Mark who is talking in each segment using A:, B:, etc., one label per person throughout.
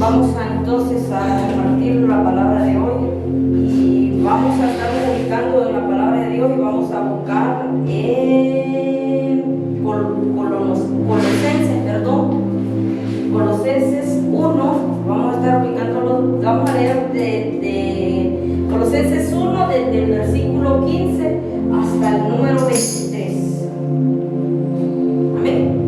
A: Vamos entonces a compartir la palabra de hoy y vamos a estar ubicando en la palabra de Dios y vamos a buscar Colosenses 1, vamos a estar ubicándolo, vamos a leer de Colosenses 1 desde el versículo 15 hasta el número 23. Amén.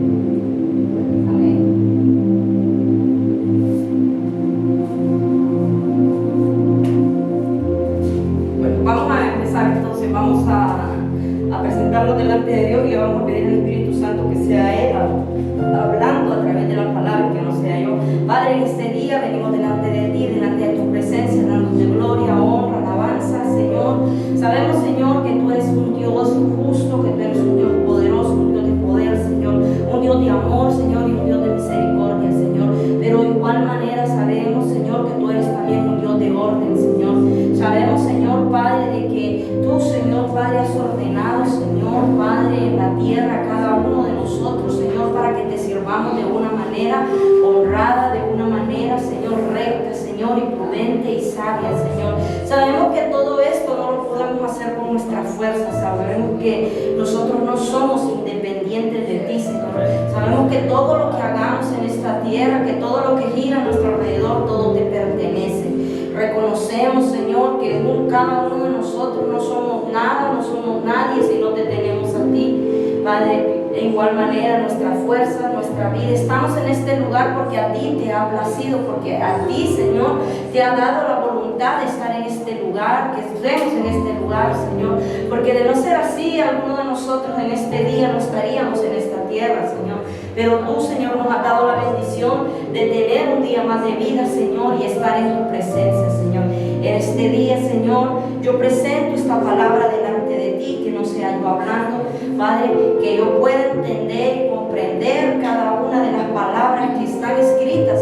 A: Vamos a presentarlo delante de Dios y le vamos a pedir al Espíritu Santo que sea Él hablando a través de la palabra, que no sea yo. Padre, en este día venimos delante de ti, delante de tu presencia, dándote gloria, honra, alabanza, Señor. Sabemos, Señor, que tú eres un Dios justo, que tú eres un Dios poderoso, un Dios de poder, Señor, un Dios de amor, Señor, y un Dios de misericordia, Señor. Pero de igual manera sabemos, Señor, que tú eres también un Dios de orden, Señor. Sabemos, Señor, Padre, de que tú, Señor, Padre, has ordenado, Señor, Padre, en la tierra a cada uno de nosotros, Señor, para que te sirvamos de una manera honrada, de una manera, Señor, recta, Señor, y prudente y sabia, Señor. Sabemos que todo esto no lo podemos hacer con nuestras fuerzas. Sabemos que nosotros no somos independientes de ti, Señor. Sabemos que todo lo que hagamos en esta tierra, que todo lo que gira a nuestro alrededor, todo te pertenece. Reconocemos, Señor, que cada uno de nosotros no somos nada, no somos nadie si no te tenemos a ti, Padre. De igual manera, nuestra fuerza, nuestra vida, estamos en este lugar porque a ti te ha placido, porque a ti, Señor, te ha dado la voluntad de estar en este lugar, que estemos en este lugar, Señor, porque de no ser así, alguno de nosotros en este día no estaríamos en esta tierra, Señor. Pero tú, Señor, nos has dado la bendición de tener un día más de vida, Señor, y estar en tu presencia, Señor. En este día, Señor, yo presento esta palabra delante de ti, que no sea yo hablando, Padre, que yo pueda entender y comprender cada una de las palabras que están escritas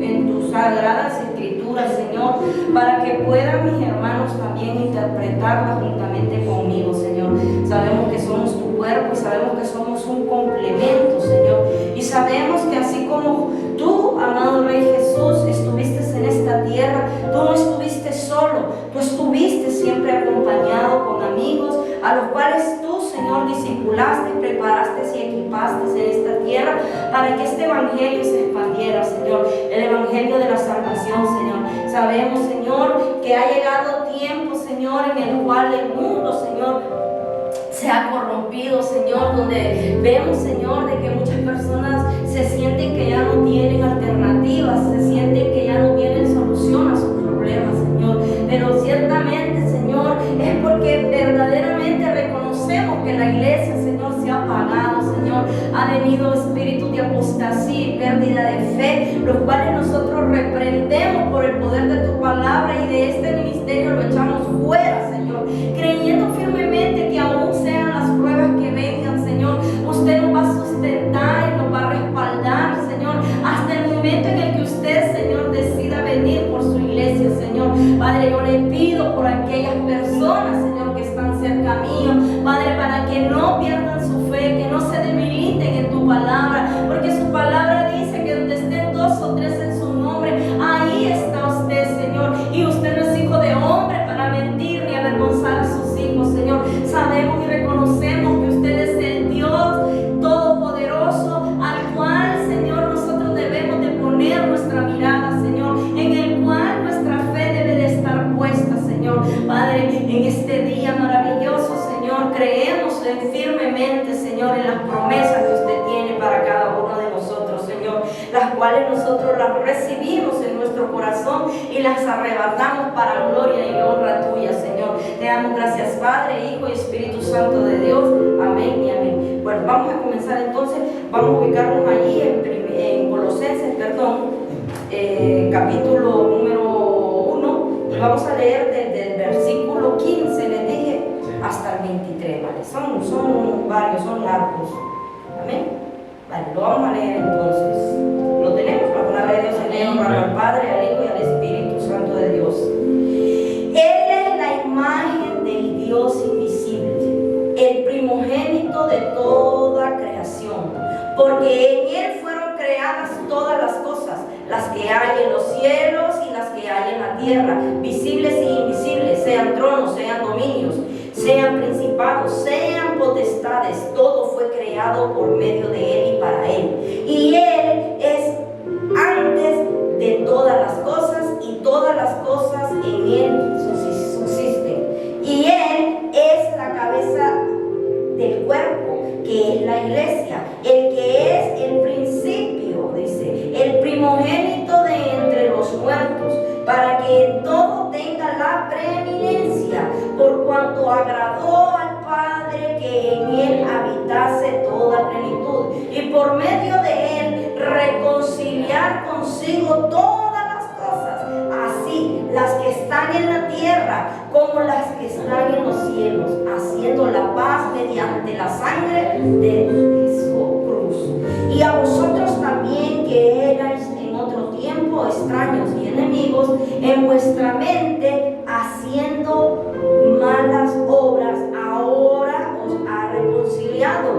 A: en tus sagradas escrituras, Señor, para que puedan mis hermanos también interpretarlas juntamente conmigo, Señor. Sabemos que somos tu cuerpo y sabemos que somos un complemento, Señor, y sabemos que así como tú, amado Rey Jesús, estuviste en esta tierra, tú no estuviste solo, tú estuviste siempre acompañado con amigos a los cuales tú, Señor, discipulaste, preparaste y equipaste en esta tierra para que este evangelio se expandiera, Señor, el evangelio de la salvación, Señor. Sabemos, Señor, que ha llegado tiempo, Señor, en el cual el mundo, Señor, se ha corrompido, Señor, donde vemos, Señor, de que muchas personas se sienten que ya no tienen alternativas, se sienten que ya no tienen solución a sus problemas, Señor. Pero ciertamente, Señor, es porque verdaderamente reconocemos que la iglesia, Señor, se ha apagado, Señor. Ha venido espíritu de apostasía y pérdida de fe, los cuales nosotros reprendemos por el poder de tu palabra y de este ministerio lo echamos fuera, Señor, creyendo firmemente que aún sean las pruebas que vengan, Señor, usted nos va a sustentar y nos va a respaldar, Señor, hasta el momento en el que usted, Señor, decida venir por su iglesia, Señor. Padre, yo le pido por aquellas personas, Señor, que están cerca mío, Padre, para que no pierdan su fe, que no se debiliten en tu palabra, porque su palabra dice que donde estén dos o tres en su nombre, ahí está usted, Señor, y usted no es hijo de hombre para mentir ni avergonzar a sus hijos, Señor. Sabemos y reconocemos que usted es el Dios todopoderoso al cual, Señor, nosotros debemos de poner nuestra mirada, Señor, en el cual nuestra fe debe de estar puesta, Señor. Padre, en este día maravilloso, Señor, creemos firmemente, Señor, en las promesas que usted tiene para cada uno de nosotros, Señor, las cuales nosotros las recibimos en nuestro corazón y las arrebatamos para gloria y honra tuya, Señor. Te damos gracias, Padre, Hijo y Espíritu Santo de Dios. Amén y amén. Bueno, vamos a comenzar entonces, vamos a ubicarnos allí en Colosenses, capítulo número 1, y vamos a leer desde el versículo 15, les dije, hasta el 23, ¿vale? Son varios, son largos. Amén. Vale, lo vamos a leer entonces. Lo tenemos, la palabra de Dios se lee honrando al Padre, al Hijo y al Espíritu Santo de Dios. Él es la imagen del Dios invisible, el primogénito de toda creación, porque en Él fueron creadas todas las cosas, las que hay en los cielos y las que hay en la tierra, visibles e invisibles, sean tronos, sean dominios, sean principados, sean potestades. Todo fue creado por medio de Él y para Él. Y Él es antes de todas las cosas, y todas las cosas en Él subsisten. Y Él es la cabeza del cuerpo, que es la iglesia, el que es el principio, dice, el primogénito de entre los muertos, para que en todo tenga la preeminencia, por cuanto agradó al Padre que en Él habitase toda plenitud, y por medio de Él reconciliar consigo todas las cosas, así las que están en la tierra como las que están en los cielos, haciendo la paz mediante la sangre de su cruz. Y a vosotros también, que erais en otro tiempo extraños y enemigos en vuestra mente, haciendo malas obras, ahora os ha reconciliado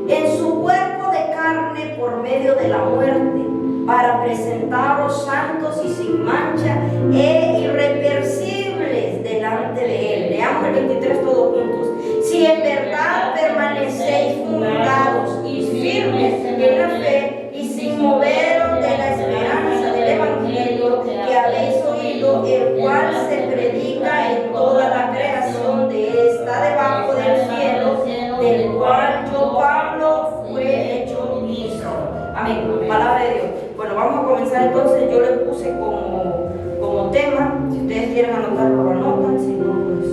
A: en su cuerpo de carne por medio de la muerte, para presentaros santos y sin mancha e irreprensibles delante de Él. Leamos el 23 todos juntos. Si en verdad permanecéis fundados y firmes en la fe, y sin moveros de la esperanza del Evangelio que habéis oído, el cual se predica en toda la creación de esta debajo del cielo, del cual yo, Pablo, fue hecho ministro. Amén. Palabra de Dios. Bueno, vamos a comenzar entonces. Yo le puse como tema, si ustedes quieren anotarlo, lo anotan, si no, pues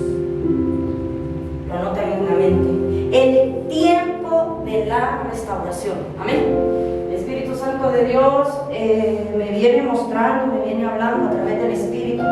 A: lo anotan en la mente. El tiempo de la restauración. Amén. El Espíritu Santo de Dios me viene mostrando, me viene hablando a través del Espíritu,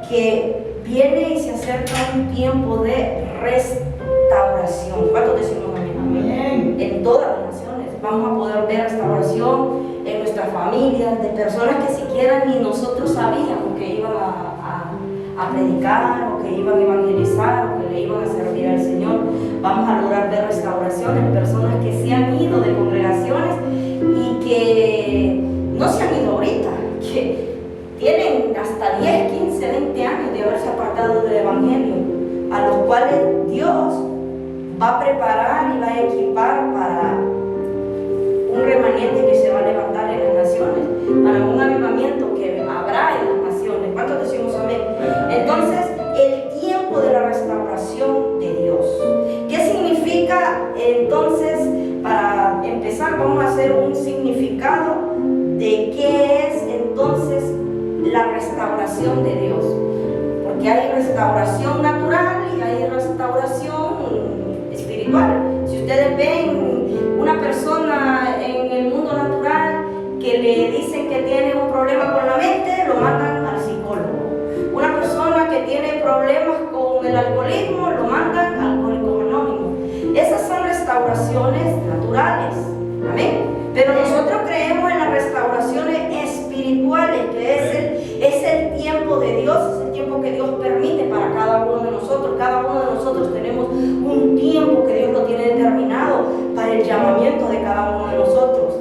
A: que viene y se acerca un tiempo de restauración. ¿Cuántos decimos amén? Amén. En todas las naciones vamos a poder ver restauración en nuestras familias, de personas que siquiera ni nosotros sabíamos que iban a predicar, o que iban a evangelizar, o que le iban a servir al Señor. Vamos a lograr ver restauración en personas que se han ido de congregaciones y que no se han ido ahorita, que tienen hasta 10, 15, 20 años de haberse apartado del Evangelio, a los cuales Dios va a preparar y va a equipar para un remanente que se va a levantar en las naciones, para un avivamiento que habrá en las naciones. ¿Cuántos decimos amén? Entonces, el tiempo de la restauración de Dios. ¿Qué significa entonces? Para empezar, vamos a hacer un significado de qué es entonces la restauración de Dios. Porque hay restauración natural y hay restauración espiritual. Si ustedes ven una persona en el mundo natural que le dicen que tiene un problema con la mente, lo mandan al psicólogo. Una persona que tiene problemas con el alcoholismo, lo mandan al Alcohólicos Anónimos. Esas son restauraciones naturales. Amén. Pero nosotros creemos en las restauraciones espirituales, que es el tiempo de Dios, es el tiempo que Dios permite para cada uno de nosotros. Cada uno de nosotros tenemos un tiempo que Dios lo tiene determinado para el llamamiento de cada uno de nosotros.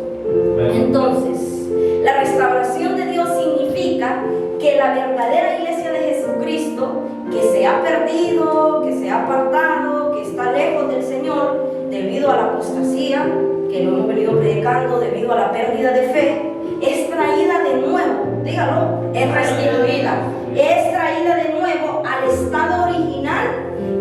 A: Entonces, la restauración de Dios significa que la verdadera iglesia de Jesucristo, que se ha perdido, que se ha apartado, que está lejos del Señor debido a la apostasía, que lo hemos venido predicando, debido a la pérdida de fe, es traída de nuevo, dígalo, es restituida, es traída de nuevo al estado original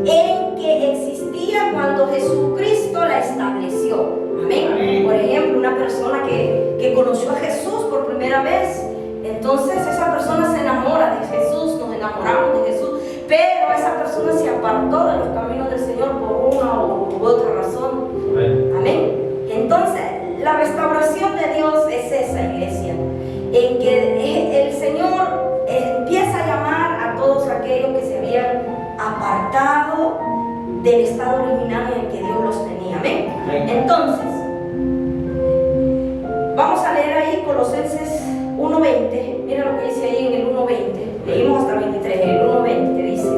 A: en que existía cuando Jesucristo la estableció. Amén. Por ejemplo, una persona que conoció a Jesús por primera vez, entonces esa persona se enamora de Jesús, nos enamoramos de Jesús, pero esa persona se apartó de los caminos del Señor por una u otra razón. Amén. Entonces, la restauración de Dios es esa iglesia, en que el Señor empieza a llamar a todos aquellos que se habían apartado del estado original en el que Dios los tenía. Amén. Entonces, vamos a leer ahí Colosenses 1:20. Mira lo que dice ahí en el 1:20. Leímos hasta el 23, en el 1:20 que dice: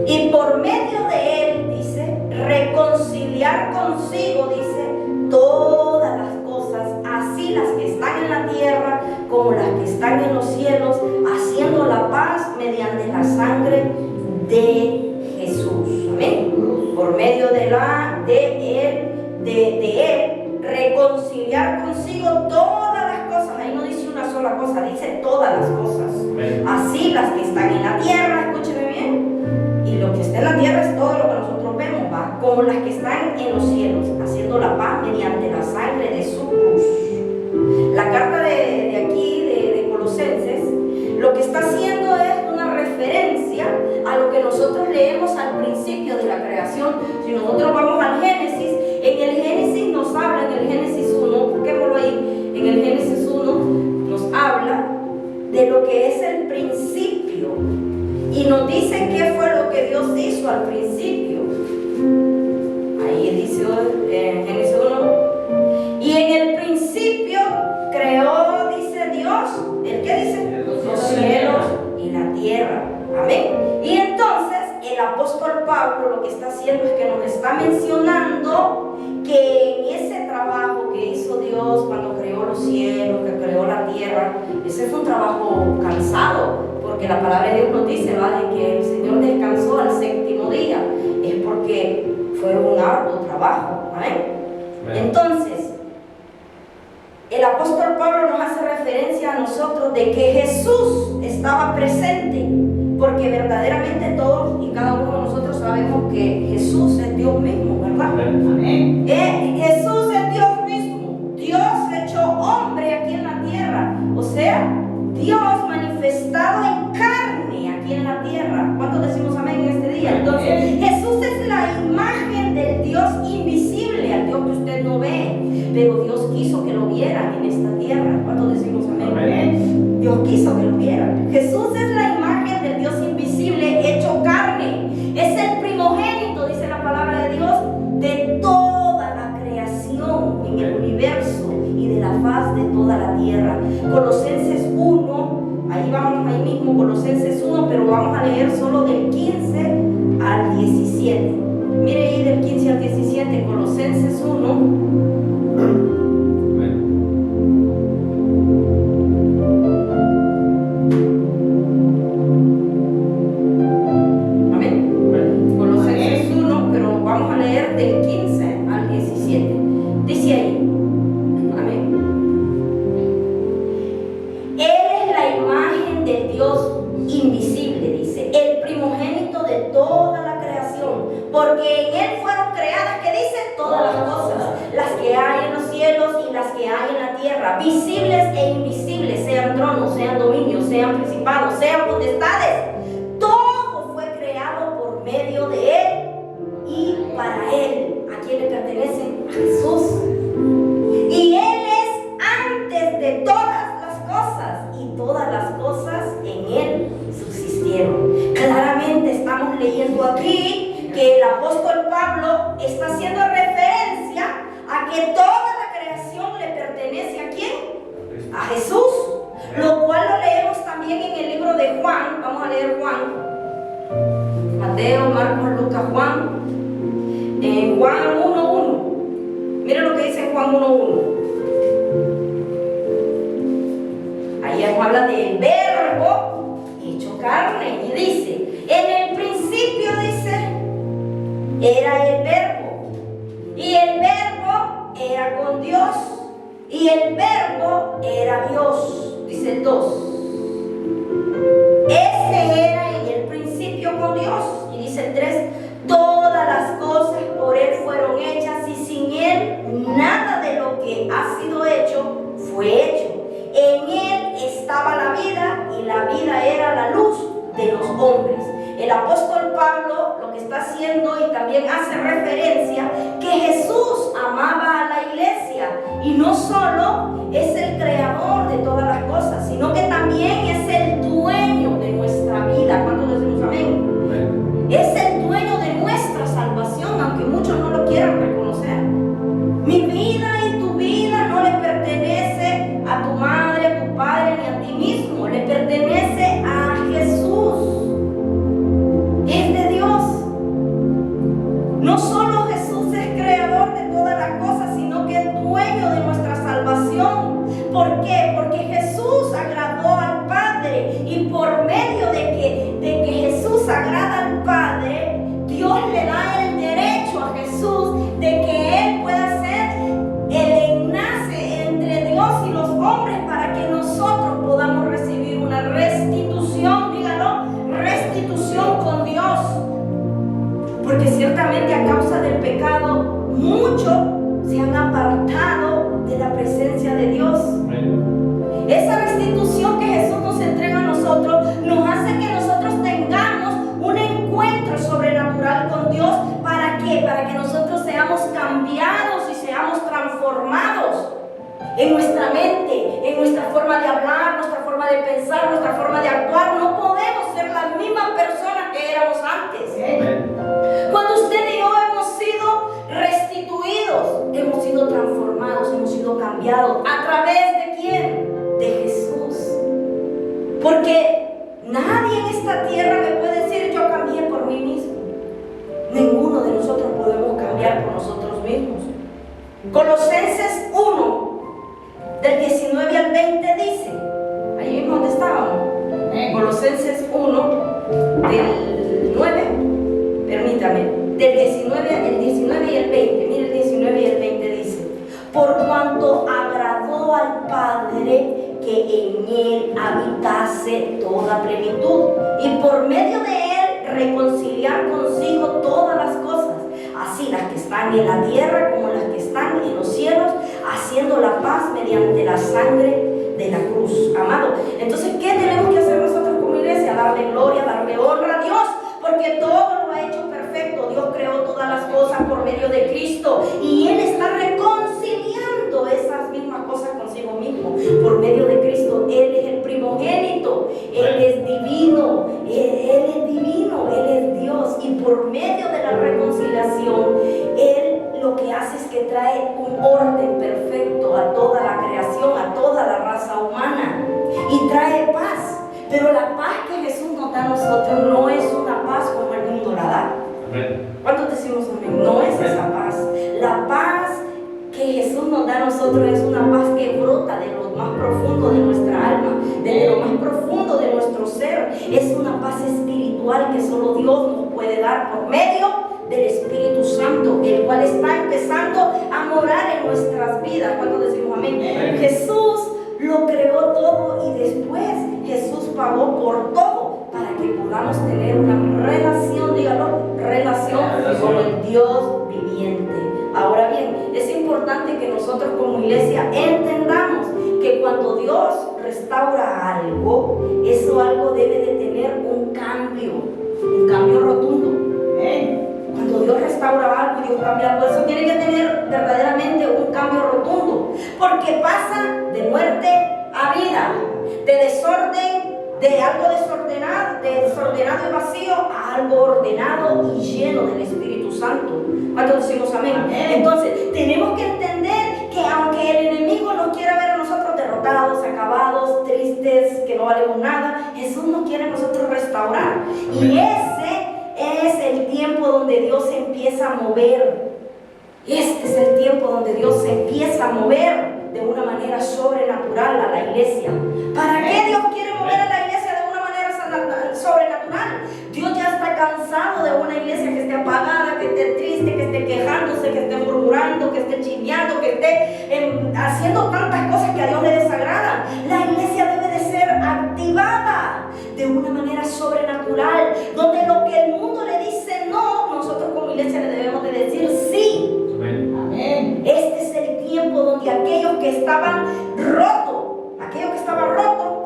A: y por medio de Él, dice, reconciliar consigo, dice, todas las cosas, así las que están en la tierra de él reconciliar consigo todas las cosas. Ahí no dice una sola cosa, dice todas las cosas. Así las que están en la tierra, escúcheme bien, y lo que está en la tierra es todo lo que nosotros vemos, ¿va? Como las que están en los cielos, haciendo la paz mediante la sangre de su cruz. La carta de aquí, de Colosenses, lo que está haciendo es una referencia a lo que nosotros leemos al principio de la creación. Si nosotros vamos al Génesis, en el Génesis nos habla, en el Génesis 1, busquémoslo ahí, en el Génesis 1 nos habla de lo que es el principio y nos dice qué fue lo que Dios hizo al principio. Ahí dice en Génesis 1, y en el principio creó, dice Dios, ¿el qué dice? Los cielos y la tierra. Amén. Y entonces el apóstol Pablo lo que está haciendo es que nos está mencionando que en ese trabajo que hizo Dios cuando creó los cielos, que creó la tierra, ese fue un trabajo cansado, porque la palabra de Dios nos dice, ¿va?, de que el Señor descansó al séptimo día. Es porque fue un arduo trabajo. ¿Amén? Entonces el apóstol Pablo nos hace referencia a nosotros de que Jesús estaba presente, porque verdaderamente todos y cada uno de nosotros sabemos que Jesús es Dios mismo, ¿verdad? Amén. Jesús es Dios mismo, Dios hecho hombre aquí en la tierra, o sea, Dios manifestado en carne aquí en la tierra. ¿Cuántos decimos amén en este día? Entonces, Jesús es la imagen del Dios invisible, al Dios que usted no ve, pero Dios quiso que lo vieran en esta tierra. ¿Cuántos decimos amén? Amén. Dios quiso que lo vieran. Jesús es la imagen del Dios invisible hecho carne. Es el primogénito, dice la palabra de Dios, de toda la creación en el universo y de la faz de toda la tierra. Colosenses 1, ahí vamos, ahí mismo, Colosenses 1, pero vamos a leer solo del 15 al 17. Mire ahí del 15 al 17, Colosenses 1. Porque en Él fueron creadas, ¿qué dice? Todas las cosas, las que hay en los cielos y las que hay en la tierra, visibles e invisibles, sean tronos, sean dominios, sean principados, sean potestades. Todo fue creado por medio de Él y para Él. ¿A quién le pertenecen? A Jesús. Y Él es antes de todas las cosas, y todas las cosas en Él subsistieron. Claramente estamos leyendo aquí que el apóstol Pablo está haciendo referencia a que toda la creación le pertenece ¿a quién? A Jesús, lo cual lo leemos también en el libro de Juan. Vamos a leer Juan, Mateo, Marcos, Lucas, Juan, en Juan 1:1. Miren lo que dice Juan 1:1. Ahí habla del verbo hecho carne y dice, en el principio dice, era el verbo, y el verbo era con Dios, y el verbo era Dios. Dice el 2. Ese era en el principio con Dios. Y dice el 3. Todas las cosas por Él fueron hechas, y sin Él nada de lo que ha sido hecho fue hecho. En Él estaba la vida, y la vida era la luz de los hombres. El apóstol Pablo lo que está haciendo, y también hace referencia, que Jesús amaba a la iglesia, y no solo es el creador de todas las cosas, sino que también es el dueño de nuestra vida. ¿Cuántos decimos amén? Es el dueño de nuestra salvación, aunque muchos no lo quieran reconocer. Mi vida y tu vida no le pertenece a tu madre, a tu padre, ni a ti mismo. Le pertenece a Jesús. Es de Dios. No solo Jesús es creador de todas las cosas, sino que es dueño de nuestra salvación. ¿Por qué? Porque Jesús agradó al Padre, y por medio de que Jesús agrada al Padre, Dios le da el derecho a Jesús en nuestra mente, en nuestra forma de hablar, nuestra forma de pensar, nuestra forma de actuar. No podemos ser las mismas personas que éramos antes. Cuando usted y yo hemos sido restituidos, hemos sido transformados, hemos sido cambiados. ¿A través de quién? De Jesús. Porque nadie en esta tierra me puede decir: yo cambié por mí mismo. Ninguno de nosotros podemos cambiar por nosotros mismos. Colosenses 1, del 19 al 20 dice, ahí mismo donde estábamos, Colosenses 1, del 9, permítame, del 19, el 19 y el 20, mire el 19 y el 20 dice: por cuanto agradó al Padre que en él habitase toda plenitud, y por medio de él reconciliar consigo todas las cosas, así las que están en la tierra como las que están en los cielos, haciendo la paz mediante la sangre de la cruz. Amado, entonces, ¿qué tenemos que hacer nosotros como iglesia? Darle gloria, darle honra a Dios, porque todo lo ha hecho perfecto. Dios creó todas las cosas por medio de Cristo, y Él está reconciliando esas mismas cosas consigo mismo por medio de Cristo. Él es el primogénito, Él es divino, Él es divino, Él es Dios, y por medio de la reconciliación, Él lo que hace es que trae un orden perfecto a toda la creación, a toda la raza humana, y trae paz. Pero la paz que Jesús nos da a nosotros no es una paz como el mundo la da. ¿Cuántos decimos amén? No es esa paz. La paz que Jesús nos da a nosotros es una paz que brota de lo más profundo de nuestra alma, de lo más profundo de nuestro ser. Es una paz espiritual que solo Dios nos puede dar por medio del Espíritu Santo, el cual está empezando a morar en nuestras vidas. ¿Cuántos decimos amén? Jesús lo creó todo, y después Jesús pagó por todo para que podamos tener una relación, dígalo, relación con el Dios viviente. Ahora bien, es importante que nosotros como iglesia entendamos que cuando Dios restaura algo, eso algo debe de tener un cambio rotundo. Cuando Dios restaura algo y Dios cambia algo, eso tiene que tener verdaderamente un cambio rotundo, porque pasa de muerte a vida, de desorden, de algo desordenado y vacío, a algo ordenado y lleno del Espíritu Santo. ¿Cuántos decimos amén? Entonces, tenemos que entender que aunque el enemigo nos quiera ver a nosotros derrotados, acabados, tristes, que no valemos nada, Jesús nos quiere a nosotros restaurar. Y ese es el tiempo donde Dios se empieza a mover. Este es el tiempo donde Dios se empieza a mover de una manera sobrenatural a la iglesia. ¿Para qué Dios quiere mover a la iglesia de una manera sobrenatural? Dios ya está cansado de una iglesia que esté apagada, que esté triste, que esté quejándose, que esté murmurando, que esté chismeando, que esté haciendo tantas cosas que a Dios le desagradan. La iglesia debe de ser activada de una manera sobrenatural, donde lo que el mundo le dice no, nosotros como iglesia le debemos de decir sí. Amén. Este es el tiempo donde aquellos que estaban rotos,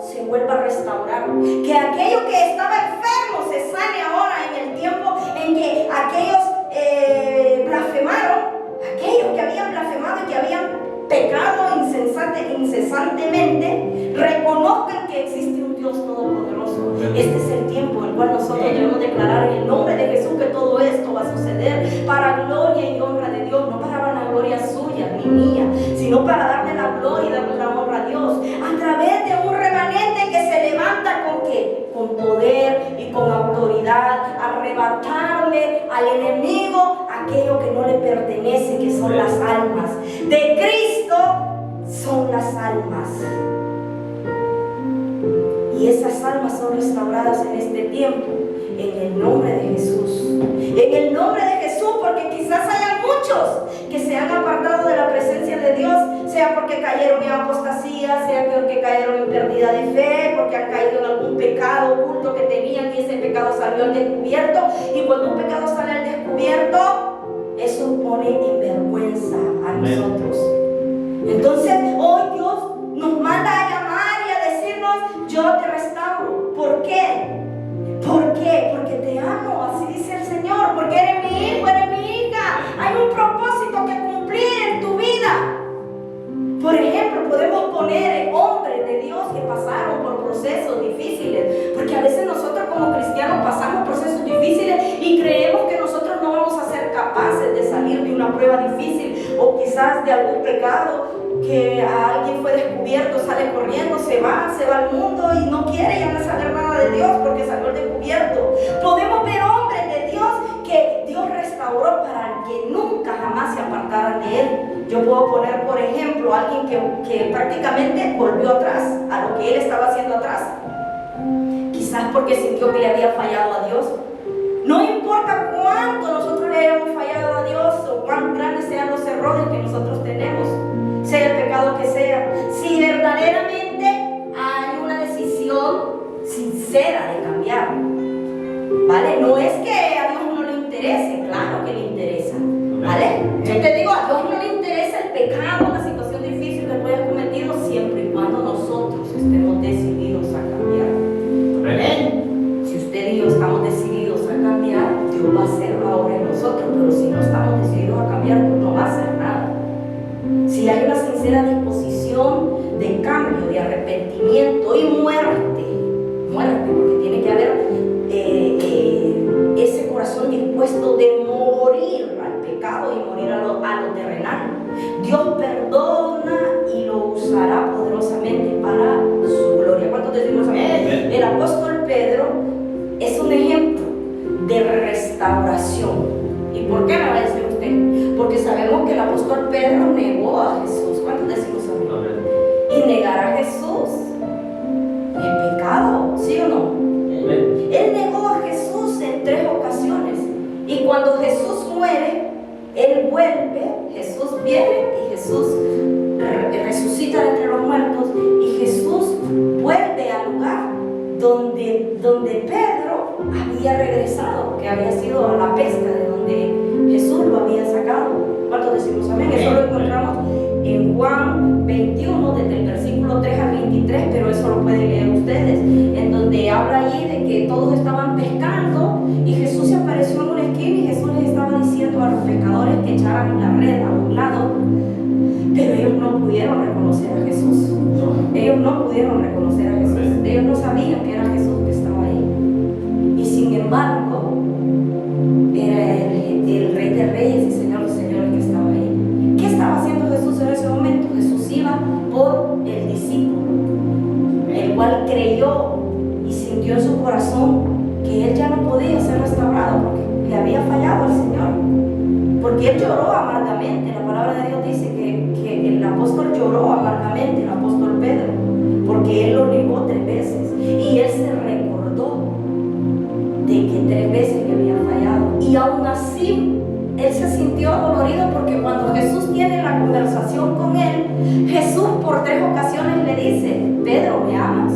A: se vuelva a restaurar. Que aquello que estaba enfermo se sane ahora, en el tiempo en que aquellos blasfemaron, aquellos que habían blasfemado y que habían pecado incesantemente, reconozcan que existe un Dios todopoderoso. Este es el tiempo en el cual nosotros debemos declarar en el nombre de Jesús que todo esto va a suceder para gloria y honra de Dios, no para vanagloria suya ni mía, sino para darle la gloria y darle la honra a Dios a través de un remanente que se levanta ¿con qué? Con poder y con autoridad, arrebatarle al enemigo aquello que no le pertenece, que son las almas de Cristo. Son las almas, y esas almas son restauradas en este tiempo en el nombre de Jesús, en el nombre de Jesús, porque quizás haya muchos que se han apartado de la presencia de Dios, sea porque cayeron en apostasía, sea porque cayeron en pérdida de fe, porque han caído en algún pecado oculto que tenían y ese pecado salió al descubierto. Y cuando un pecado sale al descubierto, eso pone en vergüenza a nosotros. Entonces hoy Dios nos manda a llamar y a decirnos: yo te restauro. ¿Por qué? ¿Por qué? Porque te amo, así dice el Señor, porque eres mi hijo, eres mi hija. Hay un propósito que cumplir en tu vida. Por ejemplo, poner hombres de Dios que pasaron por procesos difíciles, porque a veces nosotros como cristianos pasamos procesos difíciles y creemos que nosotros no vamos a ser capaces de salir de una prueba difícil, o quizás de algún pecado que a alguien fue descubierto, sale corriendo, se va al mundo y no quiere ya no saber nada de Dios porque salió al descubierto. Podemos ver hombres de Dios que Dios restauró para que nunca jamás se apartaran de Él. Yo puedo poner, por ejemplo, a alguien que prácticamente volvió atrás a lo que él estaba haciendo atrás, quizás porque sintió que le había fallado a Dios. No importa cuánto nosotros le hayamos fallado a Dios o cuán grandes sean los errores que nosotros tenemos, sea el pecado que sea, si verdaderamente hay una decisión sincera de cambiar, ¿vale? No es que a Dios no le interese, claro que le interesa, ¿vale? Yo te digo, a Dios no le interesa el pecado, la situación difícil que tú hayas cometido, siempre y cuando nosotros estemos decididos a cambiar. ¿Amén? Si usted y yo estamos decididos a cambiar, Dios va a hacer ahora en nosotros, pero si no estamos decididos a cambiar, Dios no va a hacer nada. Si hay una sincera disposición de cambio, de arrepentimiento y muerte, porque tiene que haber ese corazón dispuesto de morir al pecado y morir a lo terrenal. Dios perdona y lo usará poderosamente para su gloria. ¿Cuántos decimos amén? El apóstol Pedro es un ejemplo de restauración. ¿Y por qué me va a decir usted? Porque sabemos que el apóstol Pedro negó a Jesús. ¿Cuántos decimos amén? Y negar a Jesús es pecado, ¿sí o no? Él negó a Jesús en 3 ocasiones. Y cuando Jesús muere, Él vuelve, Jesús viene y Jesús resucita de entre los muertos. Y Jesús vuelve al lugar donde Pedro había regresado, que había sido a la pesca de donde Jesús lo había sacado. ¿Cuántos decimos amén? Eso lo encontramos en Juan 21, desde el versículo 3 al 23, pero eso lo pueden leer ustedes, en donde habla allí de que todos estaban pescando y Jesús se apareció en una esquina y Jesús les estaba diciendo a los pescadores que echaran la red a un lado, pero ellos no pudieron reconocer a Jesús. Ellos no pudieron reconocer a Jesús. Ellos no sabían que era Jesús que estaba ahí. Y sin embargo, era el Rey de Reyes y Señor de Señores que estaba ahí. ¿Qué estaba haciendo Jesús en ese momento? Jesús iba por el discípulo, el cual creyó y sintió en su corazón que él ya no podía ser restaurado porque le había fallado al Señor. Porque él lloró amargamente. La palabra de Dios dice que el apóstol lloró amargamente, el apóstol Pedro, porque él lo negó 3 veces. Y él se recordó de que 3 veces le había fallado. Y aún así, él se sintió dolorido porque cuando Jesús tiene la conversación con él, Jesús por 3 ocasiones le dice: Pedro, ¿me amas?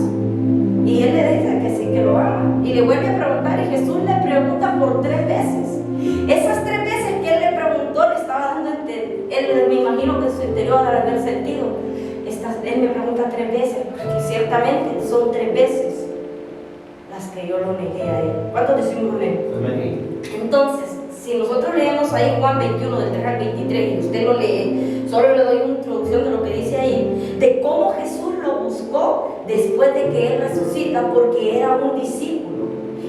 A: Y él le dice que sí, que lo ama. Y le vuelve a preguntar y Jesús le pregunta por 3 veces. Esas 3 veces que él le preguntó le estaba dando él, me imagino que en su interior haber sentido. Él me pregunta 3 veces, porque ciertamente son 3 veces las que yo lo negué a él. ¿Cuántos decimos amén? Entonces, si nosotros leemos ahí Juan 21 del 3 al 23 y usted lo lee, solo le doy una introducción de lo que dice ahí, de cómo Jesús lo buscó después de que él resucita, porque era un discípulo.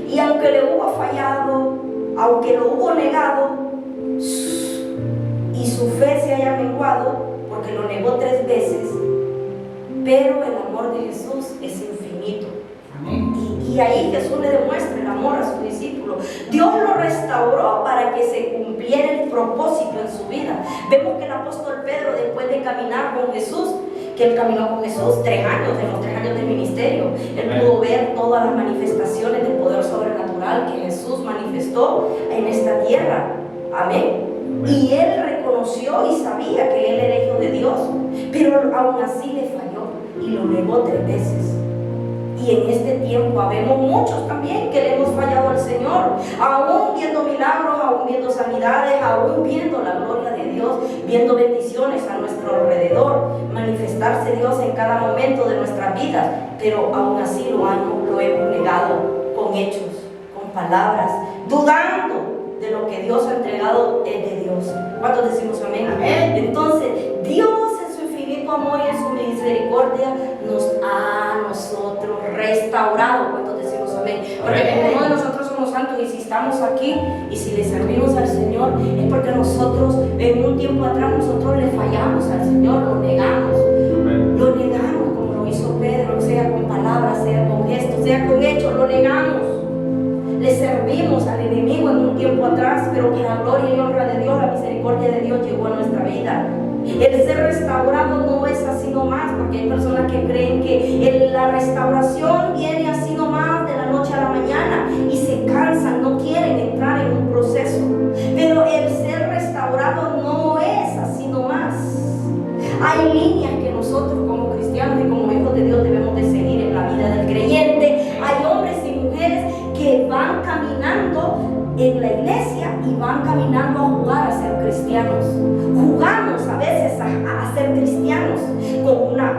A: Y aunque le hubo fallado, aunque lo hubo negado y su fe se haya menguado, porque lo negó 3 veces, pero el amor de Jesús es infinito. Y ahí Jesús le demuestra el amor a su discípulo. Dios lo restauró para que se cumpliera el propósito en su vida. Vemos que el apóstol Pedro, después de caminar con Jesús, que él caminó con Jesús 3 años, de los 3 años del ministerio, él pudo ver todas las manifestaciones del poder sobrenatural que Jesús manifestó en esta tierra. Amén. Y él reconoció y sabía que él era hijo de Dios, pero aún así le falló y lo negó 3 veces. Y en este tiempo habemos muchos también que le hemos fallado al Señor, aún viendo milagros, aún viendo sanidades, aún viendo la gloria de Dios, viendo bendiciones a nuestro alrededor, manifestarse Dios en cada momento de nuestras vidas, pero aún así lo hemos negado con hechos, con palabras, dudando de lo que Dios ha entregado es de Dios. ¿Cuántos decimos amén? Amén. Entonces, Dios en su infinito su amor y en su misericordia nos ha a nosotros restaurado. ¿Cuántos decimos amén? Porque ninguno de nosotros somos santos, y si estamos aquí y si le servimos al Señor es porque nosotros en un tiempo atrás nosotros le fallamos al Señor, lo negamos, como lo hizo Pedro, sea con palabras, sea con gestos, sea con hechos, lo negamos. Le servimos al enemigo en un tiempo atrás, pero para la gloria y honra de Dios, la misericordia de Dios llegó a nuestra vida. El ser restaurado no es así nomás, porque hay personas que creen que la restauración viene así nomás de la noche a la mañana y se cansan, no quieren entrar en un proceso. Pero el ser restaurado no es así nomás. Hay líneas que nosotros como cristianos y como hijos de Dios debemos de seguir en la vida del creyente. Hay hombres y mujeres que van caminando en la iglesia y van caminando a jugar a ser cristianos. Jugamos a veces a ser cristianos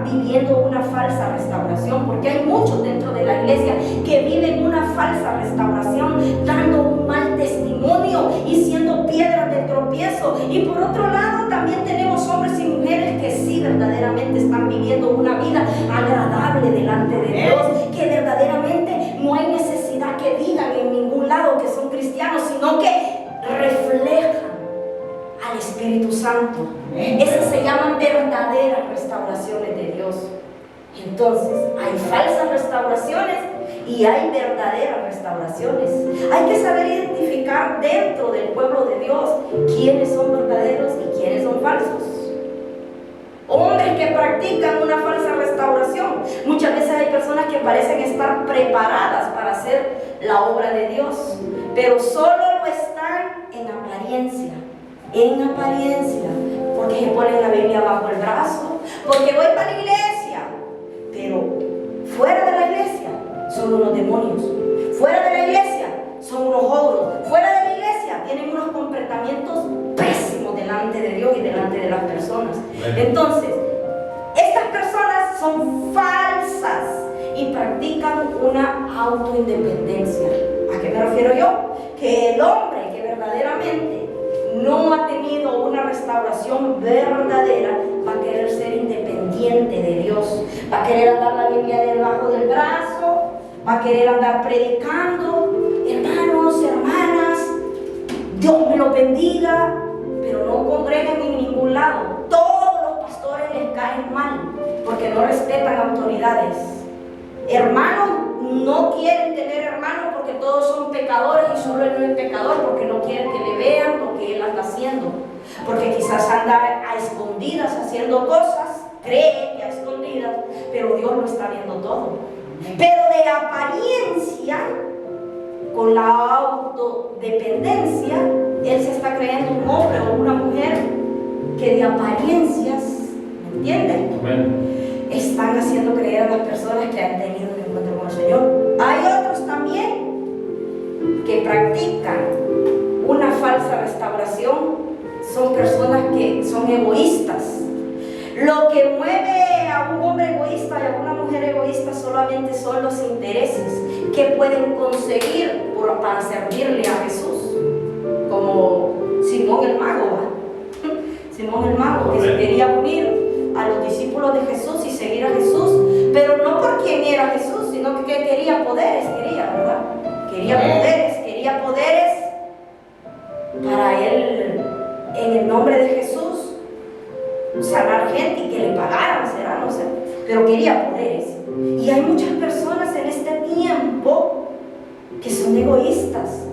A: viviendo una falsa restauración, porque hay muchos dentro de la iglesia que viven una falsa restauración, dando un mal testimonio y siendo piedras de tropiezo. Y por otro lado también tenemos hombres y mujeres que sí verdaderamente están viviendo una vida agradable delante de Dios, que verdaderamente no hay necesidad que digan en ningún lado que son cristianos, sino que reflejan al Espíritu Santo. Esas se llaman verdaderas restauraciones de Dios. Entonces, hay falsas restauraciones y hay verdaderas restauraciones. Hay que saber identificar dentro del pueblo de Dios quiénes son verdaderos y quiénes son falsos. Hombres que practican una falsa restauración. Muchas veces hay personas que parecen estar preparadas para hacer la obra de Dios, pero solo lo están en apariencia. En apariencia, porque se ponen la Biblia bajo el brazo, porque voy para la iglesia, pero fuera de la iglesia son unos demonios, fuera de la iglesia son unos ogros, fuera de la iglesia tienen unos comportamientos pésimos delante de Dios y delante de las personas. Entonces, estas personas son falsas y practican una autoindependencia. ¿A qué me refiero yo? Que el hombre que verdaderamente no ha tenido una restauración verdadera va a querer ser independiente de Dios, va a querer andar la Biblia debajo del brazo, va a querer andar predicando, hermanos, hermanas, Dios me lo bendiga, pero no congregan en ningún lado. Todos los pastores les caen mal porque no respetan autoridades. Hermanos no quieren tener hermanos porque todos son pecadores y solo él no es pecador, porque no quieren que le vean lo que él anda haciendo, porque quizás anda a escondidas haciendo cosas, cree que a escondidas, pero Dios lo está viendo todo. Pero de apariencia, con la autodependencia, él se está creyendo un hombre o una mujer que de apariencias, ¿me entienden? Están haciendo creer a las personas que han tenido un encuentro con el Señor. Hay otros también que practican una falsa restauración. Son personas que son egoístas. Lo que mueve a un hombre egoísta y a una mujer egoísta solamente son los intereses que pueden conseguir para servirle a Jesús. Como Simón el mago, Simón el mago, que se quería unir a los discípulos de Jesús y seguir a Jesús, pero no por quién era Jesús, sino que quería poderes, ¿verdad? Quería poderes para él, en el nombre de Jesús, sanar gente y que le pagaran, será, no sé, pero quería poderes. Y hay muchas personas en este tiempo que son egoístas,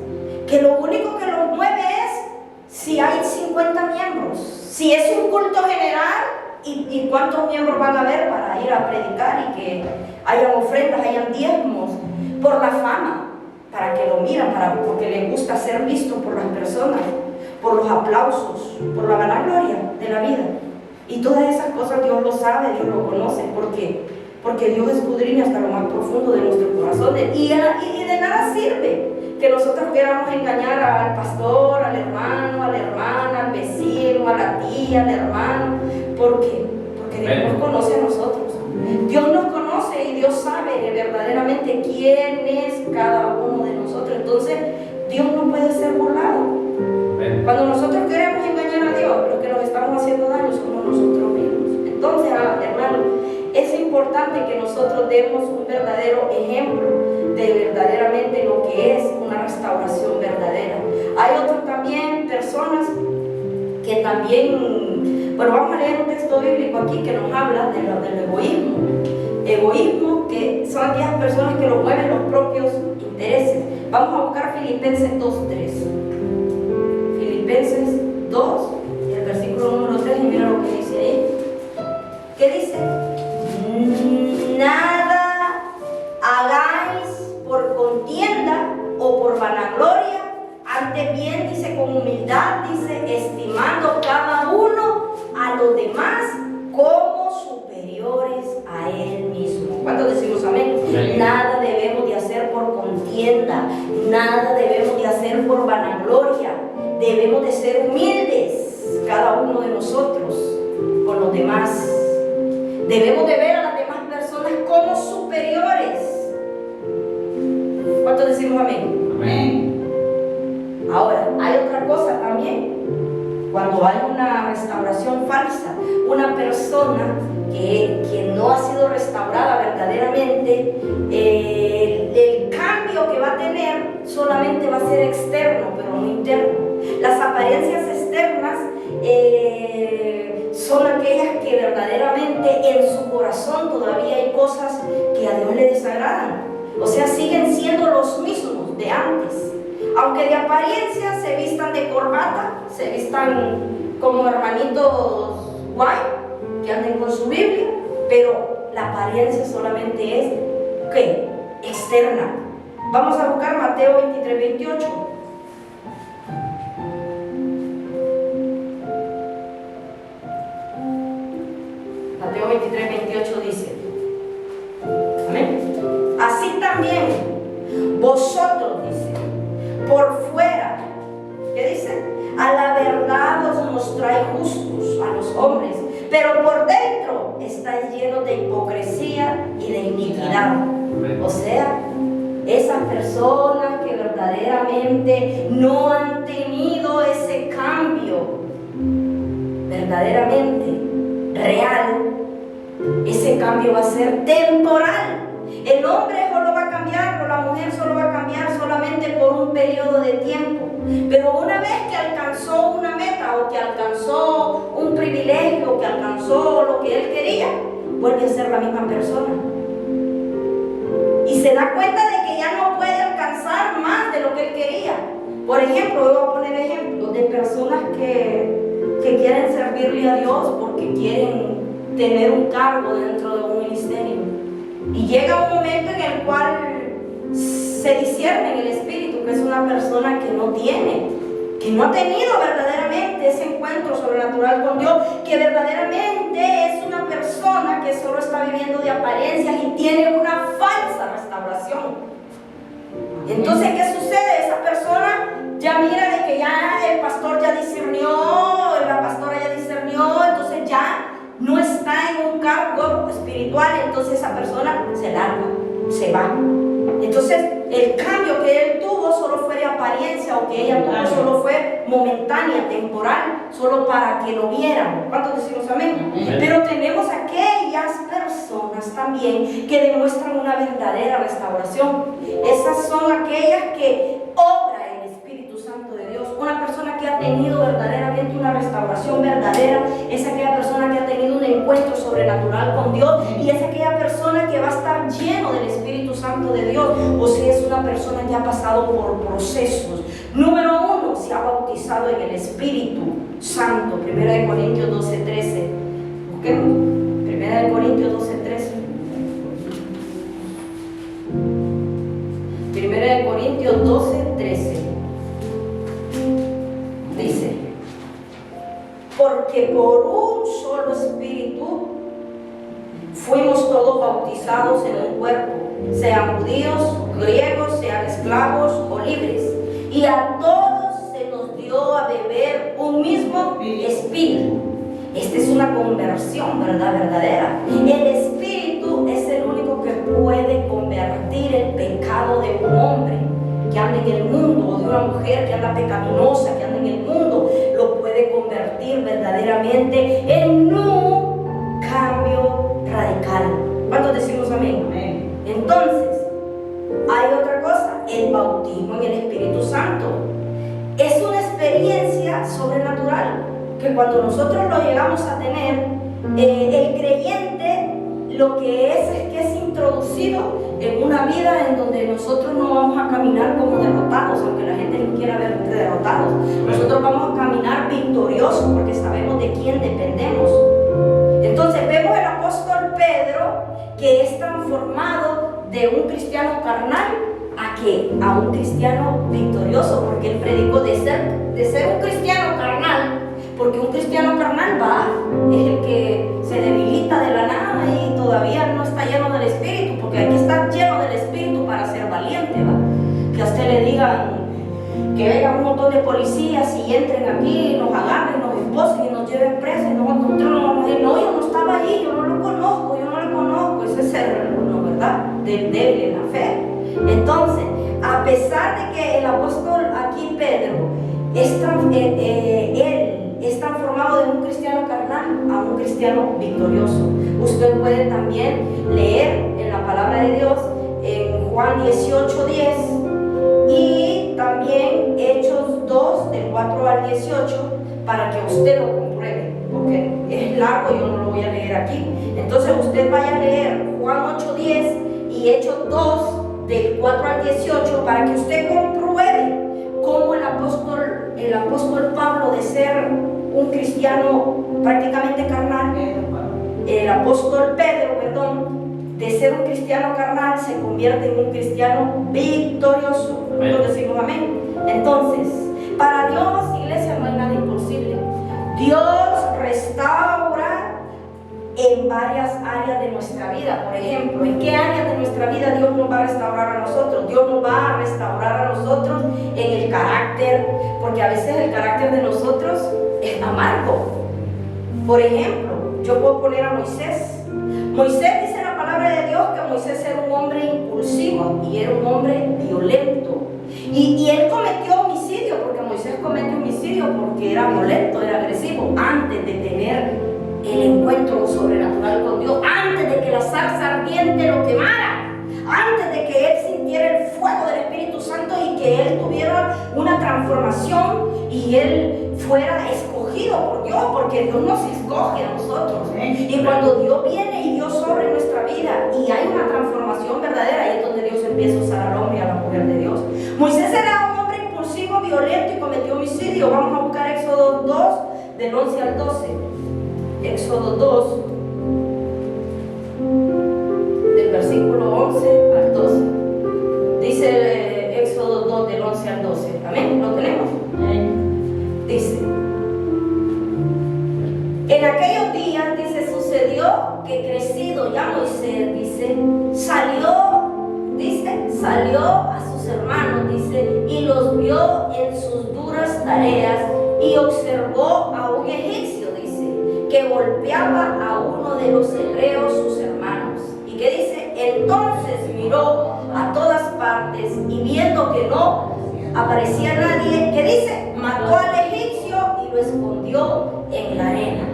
A: que lo único que los mueve es si hay 50 miembros, si es un culto general. ¿Y cuántos miembros van a haber para ir a predicar y que hayan ofrendas, hayan diezmos? Por la fama, para que lo miran, porque les gusta ser visto por las personas, por los aplausos, por la vanagloria de la vida. Y todas esas cosas Dios lo sabe, Dios lo conoce, porque Dios escudriña hasta lo más profundo de nuestros corazones. Y de nada sirve que nosotros queramos engañar al pastor, al hermano, a la hermana, al vecino, a la tía, al hermano. ¿Por qué? Porque Dios nos conoce a nosotros. Dios nos conoce y Dios sabe verdaderamente quién es cada uno de nosotros. Entonces, Dios no puede ser burlado. Cuando nosotros queremos engañar a Dios, lo que nos estamos haciendo daño somos nosotros mismos. Entonces, hermano, es importante que nosotros demos un verdadero ejemplo de verdaderamente lo que es una restauración verdadera. Hay otras también personas que también, bueno, vamos a leer un texto bíblico aquí que nos habla del egoísmo. Egoísmo, que son aquellas personas que lo mueven los propios intereses. Vamos a buscar Filipenses 2:3. Filipenses 2, el versículo número 3, y mira lo que dice ahí. ¿Qué dice? Nada hagáis por contienda o por vanagloria, antes bien, dice, con humildad, dice, estimando cada uno a los demás como superiores a él mismo. ¿Cuántos decimos amén? Nada debemos de hacer por contienda, nada debemos de hacer por vanagloria. Debemos de ser humildes, cada uno de nosotros, con los demás. Debemos de ver a las demás personas como superiores. ¿Cuántos decimos amén?
B: Amén.
A: Ahora, hay otra cosa también. Cuando hay una restauración falsa, una persona que no ha sido restaurada verdaderamente, el cambio que va a tener solamente va a ser externo, pero no interno. Las apariencias externas son aquellas que verdaderamente en su corazón todavía hay cosas que a Dios le desagradan. O sea, siguen siendo los mismos de antes. Aunque de apariencia se vistan de corbata, se vistan como hermanitos guay, que anden con su Biblia, pero la apariencia solamente es, ¿qué? Externa. Vamos a buscar Mateo 23:28. Mateo 23:28 dice, amén. Así también vosotros, dice, por fuera, ¿qué dice? A la verdad os mostráis justos a los hombres, pero por dentro estáis llenos de hipocresía y de iniquidad. O sea, esas personas que verdaderamente no han tenido ese cambio verdaderamente real, ese cambio va a ser temporal. El hombre solo va a cambiar, o la mujer solo va a cambiar solamente por un periodo de tiempo. Pero una vez que alcanzó una meta, o que alcanzó un privilegio, que alcanzó lo que él quería, vuelve a ser la misma persona. Y se da cuenta de que ya no puede alcanzar más de lo que él quería. Por ejemplo, voy a poner ejemplos de personas que quieren servirle a Dios porque quieren tener un cargo dentro de un ministerio. Y llega un momento en el cual se discierne en el espíritu que es una persona que no tiene, que no ha tenido verdaderamente ese encuentro sobrenatural con Dios, que verdaderamente es una persona que solo está viviendo de apariencias y tiene una falsa restauración. Entonces, ¿qué sucede? Esa persona ya mira de que ya el pastor ya discernió, la pastora ya discernió, entonces ya no está en un cargo espiritual, entonces esa persona se larga, se va. Entonces el cambio que él tuvo solo fue de apariencia, o que ella tuvo solo fue momentánea, temporal, solo para que lo vieran. ¿Cuántos decimos amén? Amén. Pero tenemos aquellas personas también que demuestran una verdadera restauración. Esas son aquellas que obra el Espíritu Santo de Dios. Una persona que ha tenido verdaderamente una restauración verdadera es aquella persona que ha tenido un encuentro sobrenatural con Dios, y es aquella persona que va a estar lleno del Espíritu Santo de Dios. O sea, es una persona que ha pasado por procesos. Número 1, se ha bautizado en el Espíritu Santo. 1 Corintios 12:13. Busquemos 1 Corintios 12:13. 1 Corintios 12:13 dice: porque por un solo espíritu fuimos todos bautizados en un cuerpo, sean judíos, griegos, sean esclavos o libres, y a todos se nos dio a beber un mismo espíritu. Esta es una conversión, ¿verdad? Verdadera. El espíritu es el único que puede convertir el pecado de un hombre que anda en el mundo, o de una mujer que anda pecaminosa, que anda en el mundo. Lo puede convertir verdaderamente en un bautismo en el Espíritu Santo. Es una experiencia sobrenatural que cuando nosotros lo llegamos a tener, el creyente lo que es que es introducido en una vida en donde nosotros no vamos a caminar como derrotados, aunque la gente nos quiera ver derrotados. Nosotros vamos a caminar victoriosos porque sabemos de quién dependemos. Entonces vemos el apóstol Pedro que es transformado de un cristiano carnal a un cristiano victorioso, porque él predicó de ser un cristiano carnal, porque un cristiano carnal es el que se debilita de la nada y todavía no está lleno del Espíritu, porque hay que estar lleno del Espíritu para ser valiente, ¿va? Que a usted le digan que vengan un montón de policías y entren aquí, nos agarren, nos esposen y nos lleven presos, y nosotros no vamos a decir, no, yo no estaba allí, yo no lo conozco, ese es ser uno, ¿verdad? Débil en la fe. Entonces, a pesar de que el apóstol aquí, Pedro, él es transformado de un cristiano carnal a un cristiano victorioso. Usted puede también leer en la palabra de Dios en Juan 18:10 y también Hechos 2 del 4 al 18 para que usted lo compruebe, porque es largo, yo no lo voy a leer aquí. Entonces usted vaya a leer Juan 8:10 y Hechos 2 del 4 al 18 para que usted compruebe cómo el apóstol Pablo, de ser un cristiano prácticamente carnal, el apóstol Pedro, perdón, de ser un cristiano carnal se convierte en un cristiano victorioso. Nosotros decimos amén. Entonces, para Dios, iglesia, no hay nada imposible. Dios restaura en varias áreas de nuestra vida. Por ejemplo, ¿en qué áreas de nuestra vida Dios nos va a restaurar a nosotros? Dios nos va a restaurar a nosotros en el carácter, porque a veces el carácter de nosotros es amargo. Por ejemplo, yo puedo poner a Moisés. Moisés, dice la palabra de Dios que Moisés era un hombre impulsivo y era un hombre violento. Y él cometió homicidio, porque Moisés cometió homicidio porque era violento, era agresivo, antes de tener el encuentro sobrenatural con Dios, antes de que la zarza ardiente lo quemara, antes de que él sintiera el fuego del Espíritu Santo y que él tuviera una transformación y él fuera escogido por Dios, porque Dios nos escoge a nosotros, y cuando Dios viene y Dios obra en nuestra vida y hay una transformación verdadera, ahí es donde Dios empieza a usar al hombre y a la mujer de Dios. Moisés era un hombre impulsivo, violento y cometió homicidio. Vamos a buscar Éxodo 2 del 11 al 12. Éxodo 2 del versículo 11 al 12. Dice Éxodo 2 del 11 al 12. ¿Amén? ¿Lo tenemos? Dice: en aquellos días, dice, sucedió que crecido ya Moisés, dice, salió a sus hermanos, dice, y los vio en sus duras tareas y observó a un egipcio, dice, que golpeaba a uno de los hebreos, sus hermanos. ¿Y qué dice? Entonces miró a todas partes y viendo que no aparecía nadie, ¿qué dice? Mató al egipcio y lo escondió en la arena.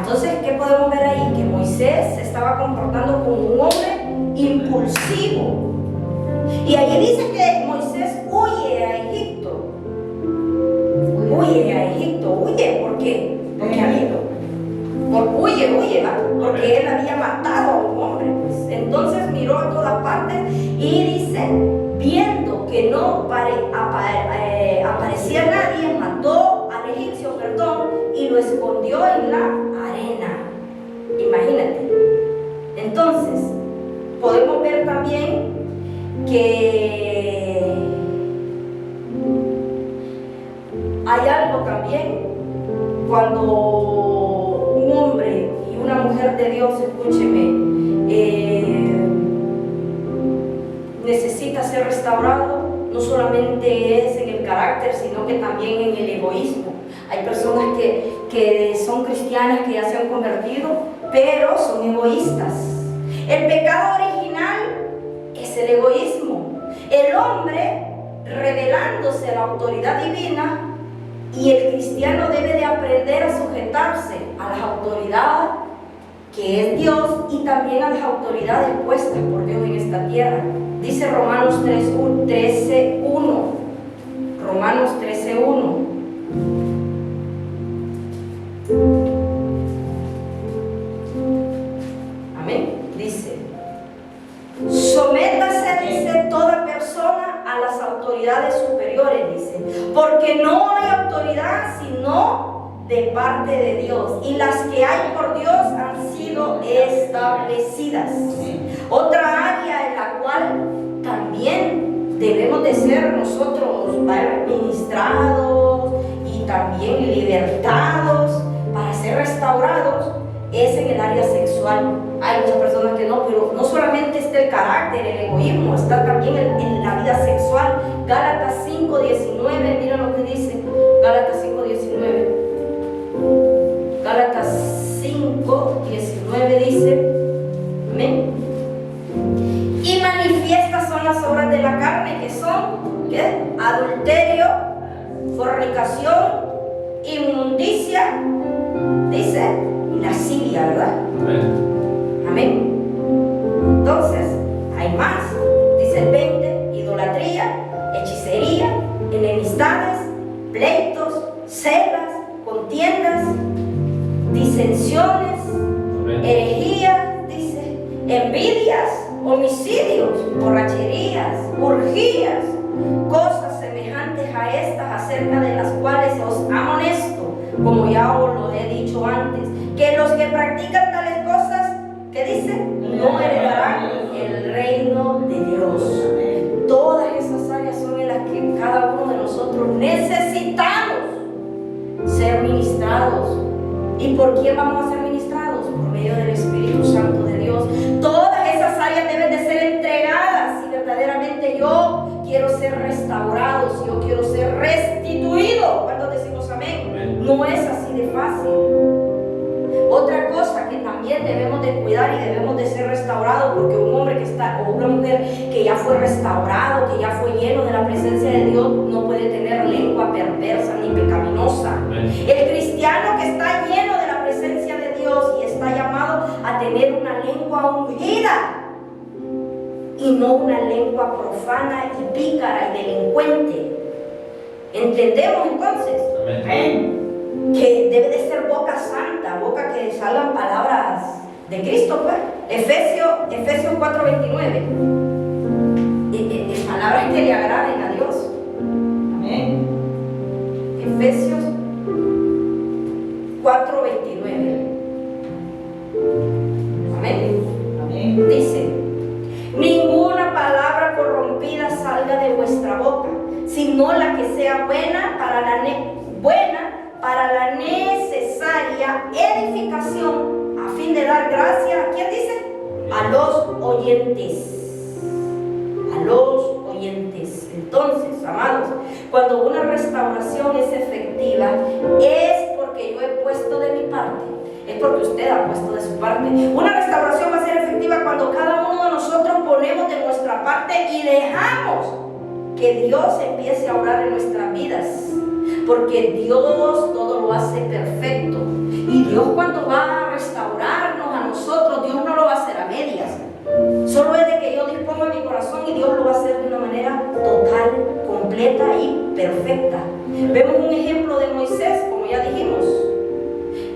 A: Entonces, ¿qué podemos ver ahí? Que Moisés se estaba comportando como un hombre impulsivo. Y ahí dice que Moisés huye a Egipto. Huye, ¿por qué? Porque huye, ¿va? Porque él había matado a un hombre, pues. Entonces miró a todas partes y dice, viendo que no aparecía nadie, mató al egipcio, y lo escondió en la arena. Imagínate. Entonces, podemos ver también que hay algo también cuando un hombre y una mujer de Dios, escúcheme, necesita ser restaurado. No solamente es en el carácter, sino que también en el egoísmo. Hay personas que son cristianas, que ya se han convertido, pero son egoístas. El pecado original es el egoísmo. El hombre rebelándose a la autoridad divina, y el cristiano debe de aprender a sujetarse a las autoridades que es Dios, y también a las autoridades puestas por Dios en esta tierra. Dice Romanos 13:1. Romanos 13:1. Amén. Dice: sométase, dice, toda persona a las autoridades superiores, dice, porque no hay autoridad sino de parte de Dios, y las que hay por Dios han sido establecidas. Otra área en la cual también debemos de ser nosotros ministrados y también libertados para ser restaurados es en el área sexual. Hay muchas personas que no, pero no solamente está el carácter, el egoísmo, está también en la vida sexual. Gálatas 5:19, mira lo que dice Gálatas 5:19. Gálatas 5:19 dice, amén: y manifiestas son las obras de la carne, que son, ¿qué? Adulterio, fornicación, inmundicia, dice, y lascivia, ¿verdad? Amén. Amén. Entonces, hay más. Dice el 20: idolatría, hechicería, enemistades, pleitos, celas, contiendas, disensiones, herejías, dice, envidias, homicidios, borracherías, orgías, cosas semejantes a estas, acerca de las cuales os amonesto, como ya os lo he dicho antes, que los que practican tales cosas, ¿qué dice? No heredarán el reino de Dios. Todas esas áreas son en las que cada uno de nosotros necesitamos ser ministrados. ¿Y por quién vamos a ser ministrados? Por medio del Espíritu Santo de Dios. Todas esas áreas deben de ser entregadas si verdaderamente yo quiero ser restaurado, si yo quiero ser restituido. ¿Cuántos decimos amén? Amén. No es así de fácil. Otra cosa que también debemos de cuidar y debemos de ser restaurados, porque un hombre que está, o una mujer que ya fue restaurado, que ya fue lleno de la presencia de Dios, no puede tener lengua perversa ni pecaminosa. El cristiano que está lleno de la presencia de Dios y está llamado a tener una lengua ungida y no una lengua profana y pícara y delincuente. ¿Entendemos entonces? Amén. Que debe de ser boca santa, boca que salgan palabras de Cristo, pues. Efesios 4:29. Palabras que le agraden a Dios. Amén. Efesios 4:29. Amén. Amén. Dice: ninguna palabra corrompida salga de vuestra boca, sino la que sea buena para la necesaria edificación, a fin de dar gracia, ¿a quién dice? A los oyentes. A los oyentes. Entonces, amados, cuando una restauración es efectiva, es porque yo he puesto de mi parte, es porque usted ha puesto de su parte. Una restauración va a ser efectiva cuando cada uno de nosotros ponemos de nuestra parte y dejamos que Dios empiece a obrar en nuestras vidas. Porque Dios todo lo hace perfecto. Y Dios, cuando va a restaurarnos a nosotros, Dios no lo va a hacer a medias. Solo es de que yo disponga mi corazón y Dios lo va a hacer de una manera total, completa y perfecta. Vemos un ejemplo de Moisés, como ya dijimos.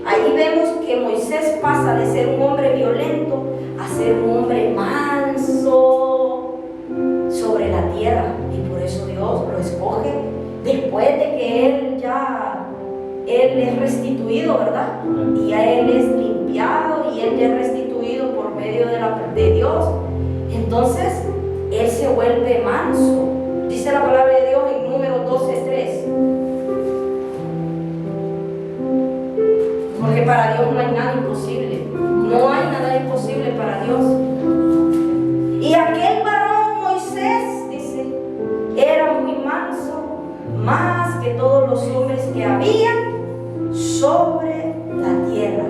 A: Ahí vemos que Moisés pasa de ser un hombre violento a ser un hombre manso sobre la tierra. Y por eso Dios lo escoge. Después de que él es restituido, ¿verdad? Y ya él es limpiado y él ya es restituido por medio de Dios. Entonces, él se vuelve manso. Dice la palabra de Dios en Números 12:3. Porque para Dios no hay nada imposible. No hay nada imposible para Dios. Y aquel varón Moisés, dice, era muy manso, más que todos los hombres que habían sobre la tierra.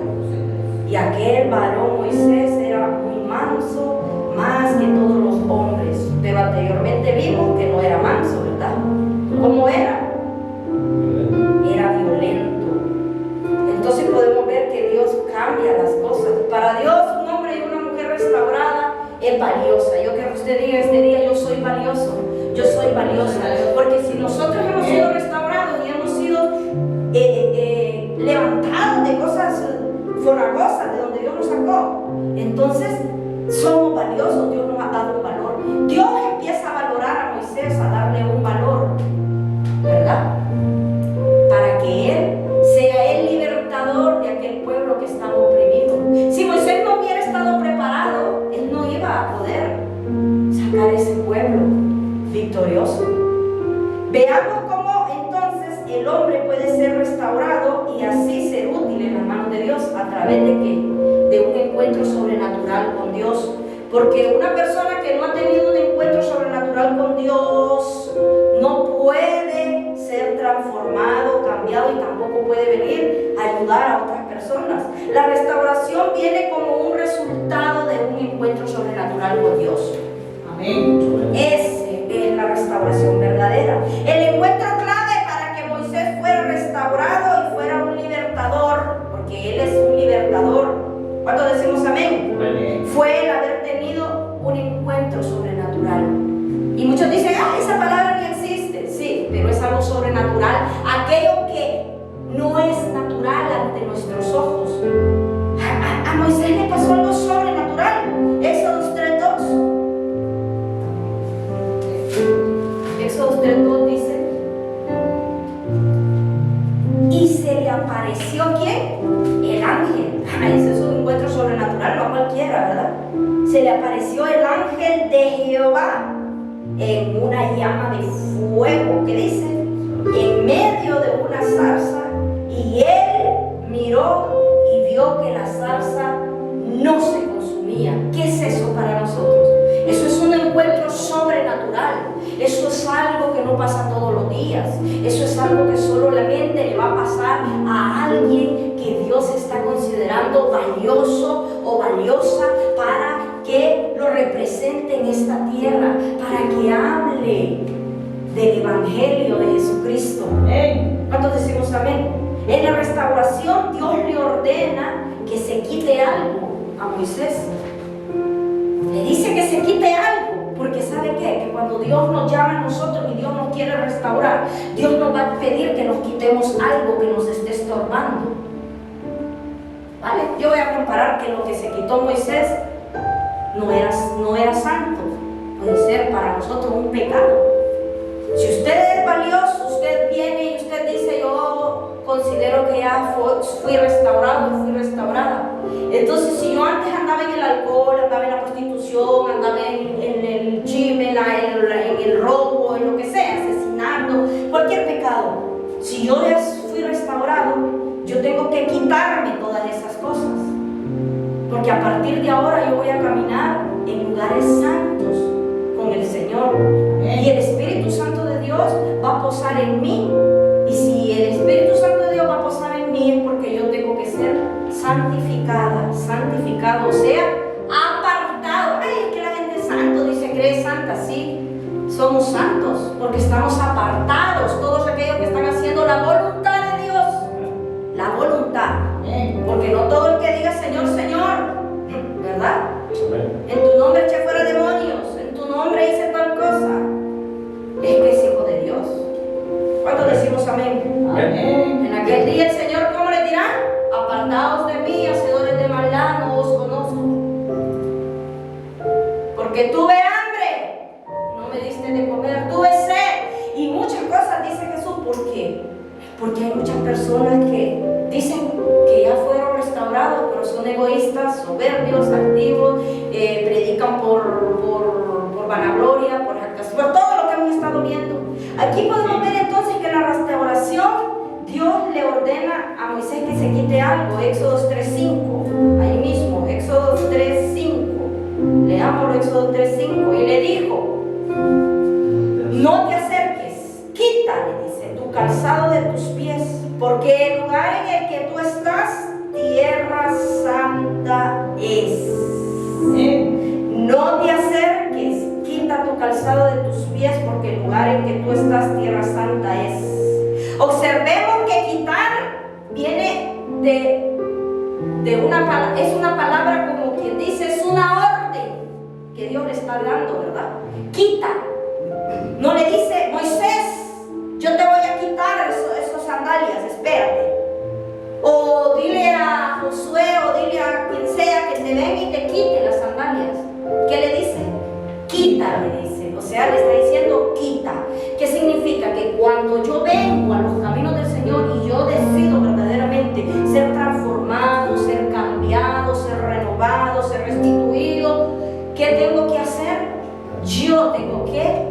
A: Y aquel varón Moisés era muy manso, más que todos los hombres. Pero anteriormente vimos que no era manso, ¿verdad? ¿Cómo era? Era violento. Entonces podemos ver que Dios cambia las cosas. Para Dios es valiosa. Yo quiero que usted diga este día: yo soy valioso, yo soy valiosa. Porque si nosotros hemos sido restaurados y hemos sido levantados de cosas fonagosas, de donde Dios nos sacó, entonces somos valiosos. Dios nos ha dado un valor. Dios empieza a valorar a Moisés, a darle un valor, ¿verdad? Para que él sea el libertador de aquel pueblo que estaba oprimido. Si Moisés no hubiera estado preparado, él no iba a poder sacar ese pueblo victorioso. Veamos cómo entonces el hombre puede ser restaurado y así ser útil en las manos de Dios. ¿A través de qué? De un encuentro sobrenatural con Dios. Porque una persona que no ha tenido un encuentro sobrenatural con Dios no puede ser transformado, cambiado, y tampoco puede venir a ayudar a otras personas. La restauración viene como un resultado de un encuentro sobrenatural con Dios. Amén. Esa es la restauración verdadera. El encuentro clave para que Moisés fuera restaurado y fuera un libertador, porque él es un libertador. ¿Cuánto decimos amén? Amén. Fue el haber tenido un encuentro sobrenatural. Y muchos dicen: esa palabra ni existe. Sí, pero es algo sobrenatural. Aquello que no es natural ante nuestros ojos. A Moisés le pasó algo sobrenatural. Éxodo 3:2. Éxodo 3:2 dice: y se le apareció ¿quién? El ángel. Ese es un encuentro sobrenatural, no a cualquiera, ¿verdad? Se le apareció el ángel de Jehová en una llama de fuego, ¿qué dice? En medio de una zarza, y él miró y vio que la zarza no se consumía. ¿Qué es eso para nosotros? Eso es un encuentro sobrenatural. Eso es algo que no pasa todos los días. Eso es algo que solamente le va a pasar a alguien que Dios está considerando valioso o valiosa para que lo represente en esta tierra, para que hable del Evangelio de Jesucristo. ¿Cuántos decimos amén? En la restauración Dios le ordena que se quite algo a Moisés. Le dice que se quite algo. Porque ¿sabe qué? Que cuando Dios nos llama a nosotros y Dios nos quiere restaurar, Dios nos va a pedir que nos quitemos algo que nos esté estorbando. ¿Vale? Yo voy a comparar que lo que se quitó Moisés no era santo. Puede ser para nosotros un pecado. Si usted es valioso, usted viene y usted dice: yo considero que ya fui restaurado, fui restaurada. Entonces, si yo antes andaba en el alcohol, andaba en la prostitución, andaba en el chisme, en el robo, en lo que sea, asesinando, cualquier pecado, si yo ya fui restaurado, yo tengo que quitarme todas esas cosas. Porque a partir de ahora yo voy a caminar en lugares santos con el Señor. Y el Espíritu Santo de Dios va a posar en mí. Y si el Espíritu Santo de Dios va a posar en mí, es porque yo tengo que ser santificada, santificado, o sea, apartado. Ay, es que la gente es santo, dice, cree santa. Sí, somos santos porque estamos apartados, todos aquellos que están haciendo la voluntad de Dios. La voluntad. Porque no todo el que diga Señor, Señor, ¿verdad? En tu nombre eché fuera demonios, en tu nombre hice tal cosa, es que es hijo de Dios. ¿Cuántos decimos amén? Amén. En aquel día el Señor, ¿cómo le dirá? Apartaos de mí, hacedores de maldad, no os conozco. Porque tuve hambre, no me diste de comer, tuve sed, y muchas cosas dice Jesús. ¿Por qué? Porque hay muchas personas que dicen que ya fueron restaurados, pero son egoístas, soberbios, altivos, predican por vanagloria, por jactancia, por todo lo que hemos estado viendo. Aquí podemos ver entonces que en la restauración Dios le ordena a Moisés que se quite algo. Éxodo 3:5, ahí mismo, Éxodo 3:5. Leamos Éxodo 3:5. Y le dijo: no te acerques, quítale, dice, tu calzado de tus pies, porque el lugar en el que tú estás, tierra santa es. No te acerques, quita tu calzado de tus pies, porque el lugar en que tú estás, tierra santa es. Observemos que quitar viene de una palabra, es una palabra como quien dice, es una orden que Dios le está hablando, ¿verdad? Quita. No le dice, Moisés, yo te voy a quitar esos sandalias, espérate. O dile a Josué o dile a quien sea que te venga y te quite las sandalias. ¿Qué le dice? Quita, le dice. O sea, le está diciendo quita. ¿Qué significa? Que cuando yo vengo a los caminos del Señor y yo decido verdaderamente ser transformado, ser cambiado, ser renovado, ser restituido, ¿qué tengo que hacer? Yo tengo que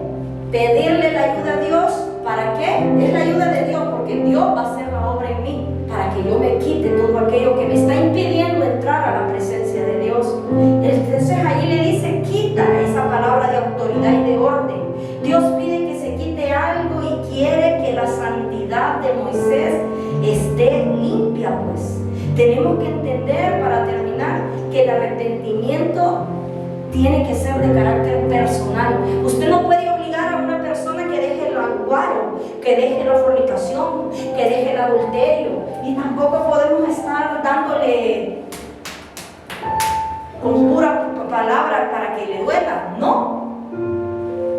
A: pedirle la ayuda a Dios. ¿Para qué? Es la ayuda de Dios, porque Dios va a hacer la obra en mí, para que yo me quite todo aquello que me está impidiendo entrar a la presencia de Dios. Entonces ahí le dice, quita, esa palabra de autoridad y de orden. Dios pide que se quite algo y quiere que la santidad de Moisés esté limpia, pues. Tenemos que entender, para terminar, que el arrepentimiento tiene que ser de carácter personal. Usted no puede obligar a una persona que deje el aguaro, que deje la fornicación, que deje el adulterio, y tampoco podemos estar dándole con pura palabra para que le duela. No,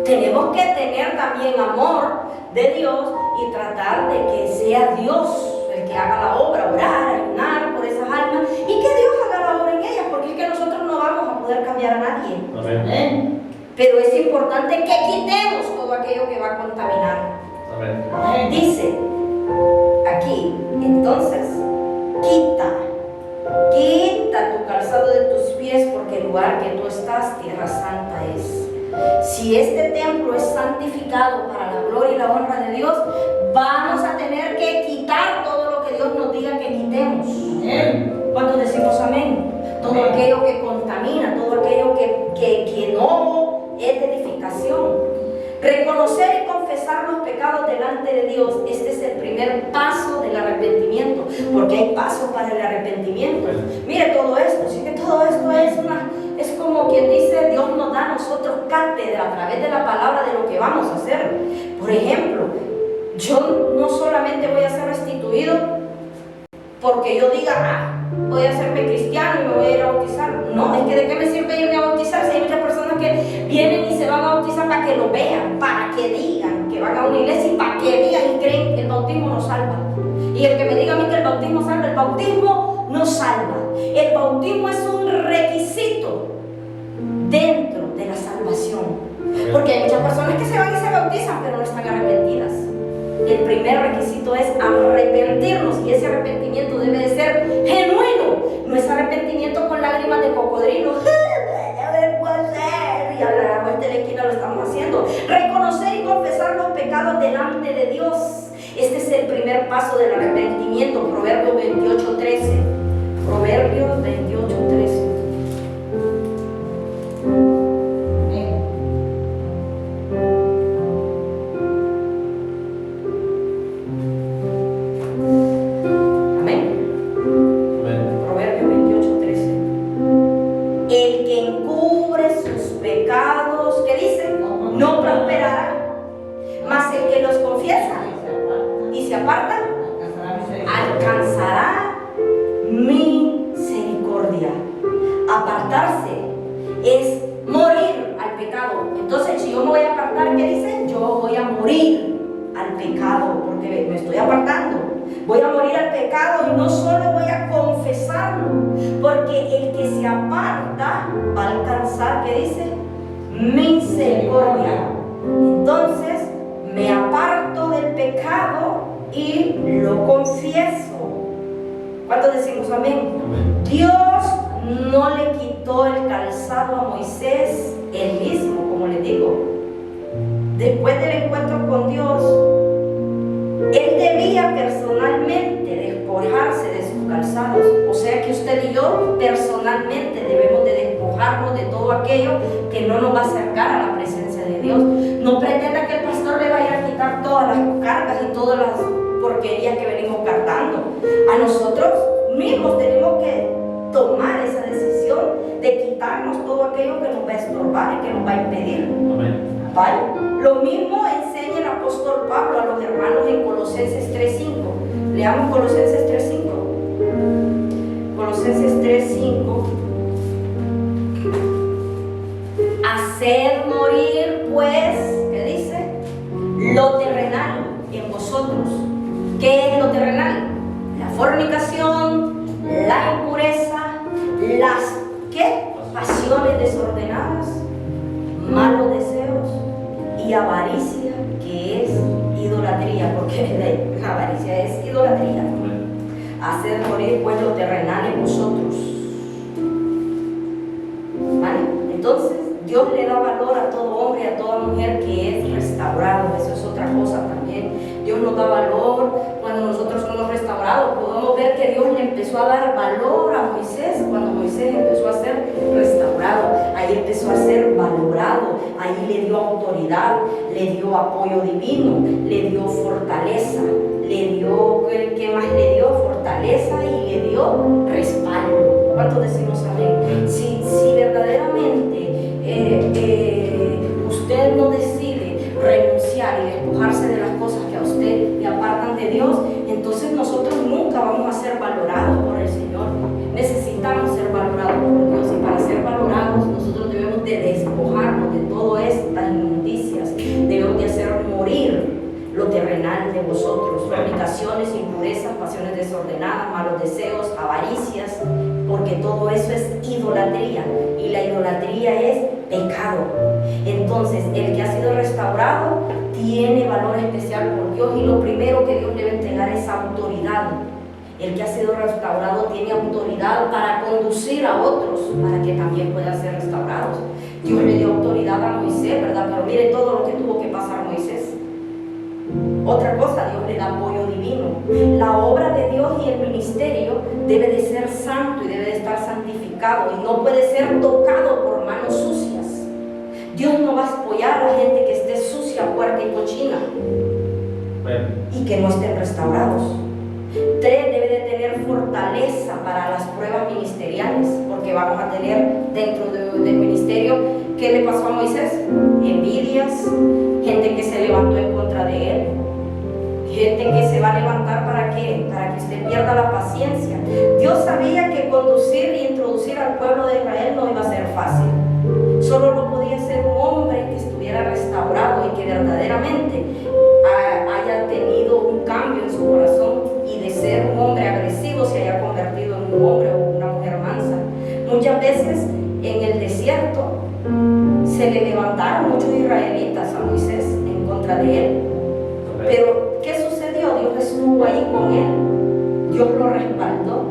A: tenemos que tener también amor de Dios y tratar de que sea Dios el que haga la obra, orar, ayunar por esas almas y que Dios haga la obra en ellas, porque es que nosotros no vamos a poder cambiar a nadie. Amén. Pero es importante que quitemos todo aquello que va a contaminar. Amén. Dice aquí, entonces, quita tu calzado de tus pies, porque el lugar que tú estás, tierra santa es. Si este templo es santificado para la gloria y la honra de Dios, vamos a tener que quitar todo lo que Dios nos diga que quitemos. ¿Cuántos decimos amén? Todo aquello que contamina, todo aquello que no es de edificación. Reconocer y confesar los pecados delante de Dios, este es el primer paso del arrepentimiento, porque hay pasos para el arrepentimiento. Mire todo esto, sí que todo esto es como quien dice, Dios nos da a nosotros cátedra a través de la palabra de lo que vamos a hacer. Por ejemplo, yo no solamente voy a ser restituido porque yo diga, voy a hacerme cristiano y me voy a ir a bautizar. No, es que de qué me sirve irme a bautizar si hay muchas personas que vienen y se van a bautizar para que lo vean, para que digan que van a una iglesia y para que digan y creen que el bautismo nos salva. Y el que me diga a mí que el bautismo salva, el bautismo no salva. El bautismo es un requisito dentro de la salvación, porque hay muchas personas que se van y se bautizan pero no están arrepentidas. El primer requisito es arrepentirnos, y ese arrepentimiento debe de ser genuino, no es arrepentimiento con lágrimas de cocodrilo. A ver, puede ser, y a la vuelta de la esquina lo estamos haciendo. Reconocer y confesar los pecados delante de Dios, este es el primer paso del arrepentimiento. Proverbios 28:13. Proverbios 28:13. Alcanzará misericordia. Apartarse es morir al pecado. Entonces, si yo me voy a apartar, ¿qué dice? Yo voy a morir al pecado, porque me estoy apartando. Voy a morir al pecado y no solo voy a confesarlo, porque el que se aparta va a alcanzar, ¿qué dice? Misericordia. Entonces, me aparto del pecado y lo confieso. ¿Cuántos decimos amén? Amén. Dios no le quitó el calzado a Moisés él mismo, como le digo. Después del encuentro con Dios, él debía personalmente despojarse de sus calzados. O sea que usted y yo personalmente debemos de despojarnos de todo aquello que no nos va a acercar a la presencia de Dios. No pretenda que el pastor le vaya a quitar todas las cargas y todas las porquerías que venimos cargando. A nosotros mismos tenemos que tomar esa decisión de quitarnos todo aquello que nos va a estorbar y que nos va a impedir. Amén. ¿Vale? Lo mismo enseña el apóstol Pablo a los hermanos en Colosenses 3:5. Leamos Colosenses 3:5. Colosenses 3:5. haced morir, pues, ¿qué dice? Lo terrenal en vosotros. ¿Qué es lo terrenal? La fornicación, la impureza, las, ¿qué? Pasiones desordenadas, malos deseos y avaricia, que es idolatría, porque la avaricia es idolatría. Hacer morir pues lo terrenal en vosotros. ¿Vale? Entonces, Dios le da valor a todo hombre y a toda mujer que es restaurado. Eso es otra cosa también. Dios nos da valor cuando nosotros somos restaurados. Podemos ver que Dios le empezó a dar valor a Moisés cuando Moisés empezó a ser restaurado. Ahí empezó a ser valorado. Ahí le dio autoridad, le dio apoyo divino, le dio fortaleza, le dio, ¿qué más le dio? Fortaleza y le dio respaldo. ¿Cuántos decimos amén? Si verdaderamente usted no decide renunciar y despojarse de las cosas que a usted le apartan de Dios, entonces nosotros nunca vamos a ser valorados por el Señor. Necesitamos ser valorados por Dios, y para ser valorados nosotros debemos de despojarnos de todas estas inmundicias. Debemos de hacer morir lo terrenal de vosotros: fornicaciones, impurezas, pasiones desordenadas, malos deseos, avaricias, porque todo eso es idolatría, y la idolatría es pecado. Entonces, el que ha sido restaurado tiene valor especial por Dios, y lo primero que Dios le va a entregar es autoridad. El que ha sido restaurado tiene autoridad para conducir a otros para que también puedan ser restaurados. Dios le dio autoridad a Moisés, ¿verdad? Pero mire todo lo que tuvo que pasar Moisés. Otra cosa, Dios le da apoyo divino. La obra de Dios y el ministerio debe de ser santo y debe de estar santificado, y no puede ser tocado por manos sucias. Dios no va a apoyar a la gente que esté sucia, puerca y cochina y que no estén restaurados. 3, debe de tener fortaleza para las pruebas ministeriales, porque vamos a tener dentro del ministerio, ¿qué le pasó a Moisés? Envidias, gente que se levantó en contra de él, gente que se va a levantar ¿para qué? Para que usted pierda la paciencia. Dios sabía que conducir y introducir al pueblo de Israel no iba a ser fácil. Solo lo podía ser un hombre que estuviera restaurado y que verdaderamente haya tenido un cambio en su corazón, y de ser un hombre agresivo se haya convertido en un hombre o una mujer mansa. Muchas veces en el desierto se le levantaron muchos israelitas a Moisés en contra de él. Pero ¿qué sucedió? Dios estuvo ahí con él. Dios lo respaldó.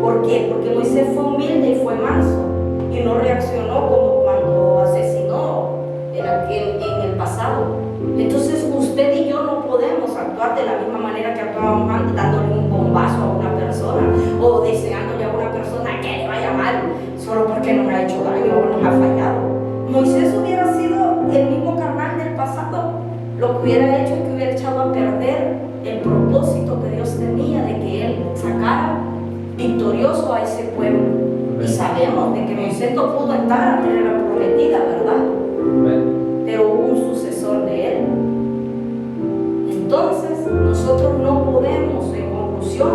A: ¿Por qué? Porque Moisés fue humilde y fue manso, y no reaccionó como cuando asesinó en el pasado. Entonces usted y yo no podemos actuar de la misma manera que actuábamos antes, dándole un bombazo a una persona o deseándole a una persona que le vaya mal solo porque nos ha hecho daño o nos ha fallado. Moisés hubiera sido el mismo carnal del pasado. Lo que hubiera hecho es que hubiera echado a perder el propósito que Dios tenía de que él sacara victorioso a ese pueblo. Y sabemos de que Moisés no pudo entrar a tierra prometida, ¿verdad? Pero hubo un sucesor de él. Entonces nosotros no podemos, en conclusión,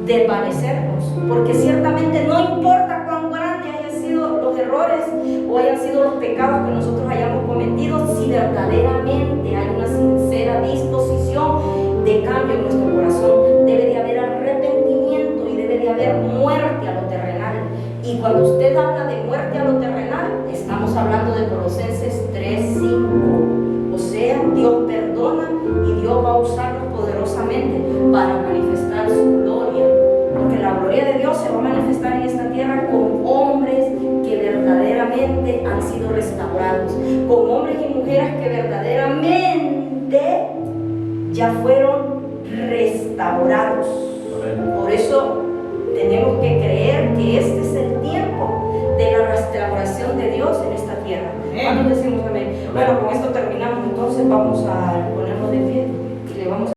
A: desvanecernos, porque ciertamente no importa cuán grandes hayan sido los errores o hayan sido los pecados que nosotros hayamos cometido, si verdaderamente hay una sincera disposición de cambio en nuestro corazón, debe de haber arrepentimiento y debe de haber muerte a lo terrenal. Y cuando usted habla de muerte a lo terrenal, estamos hablando de Colosenses 3:5. O sea, Dios perdona y Dios va a usarnos poderosamente para manifestar su gloria, porque la gloria de Dios se va a manifestar en esta tierra con hombres que verdaderamente han sido restaurados, con hombres y mujeres que verdaderamente ya fueron restaurados. Por eso tenemos que creer que este es el tiempo de la restauración de Dios en esta tierra. ¿Cuándo decimos amén? Bueno, con esto terminamos, entonces vamos a ponernos de pie y le vamos a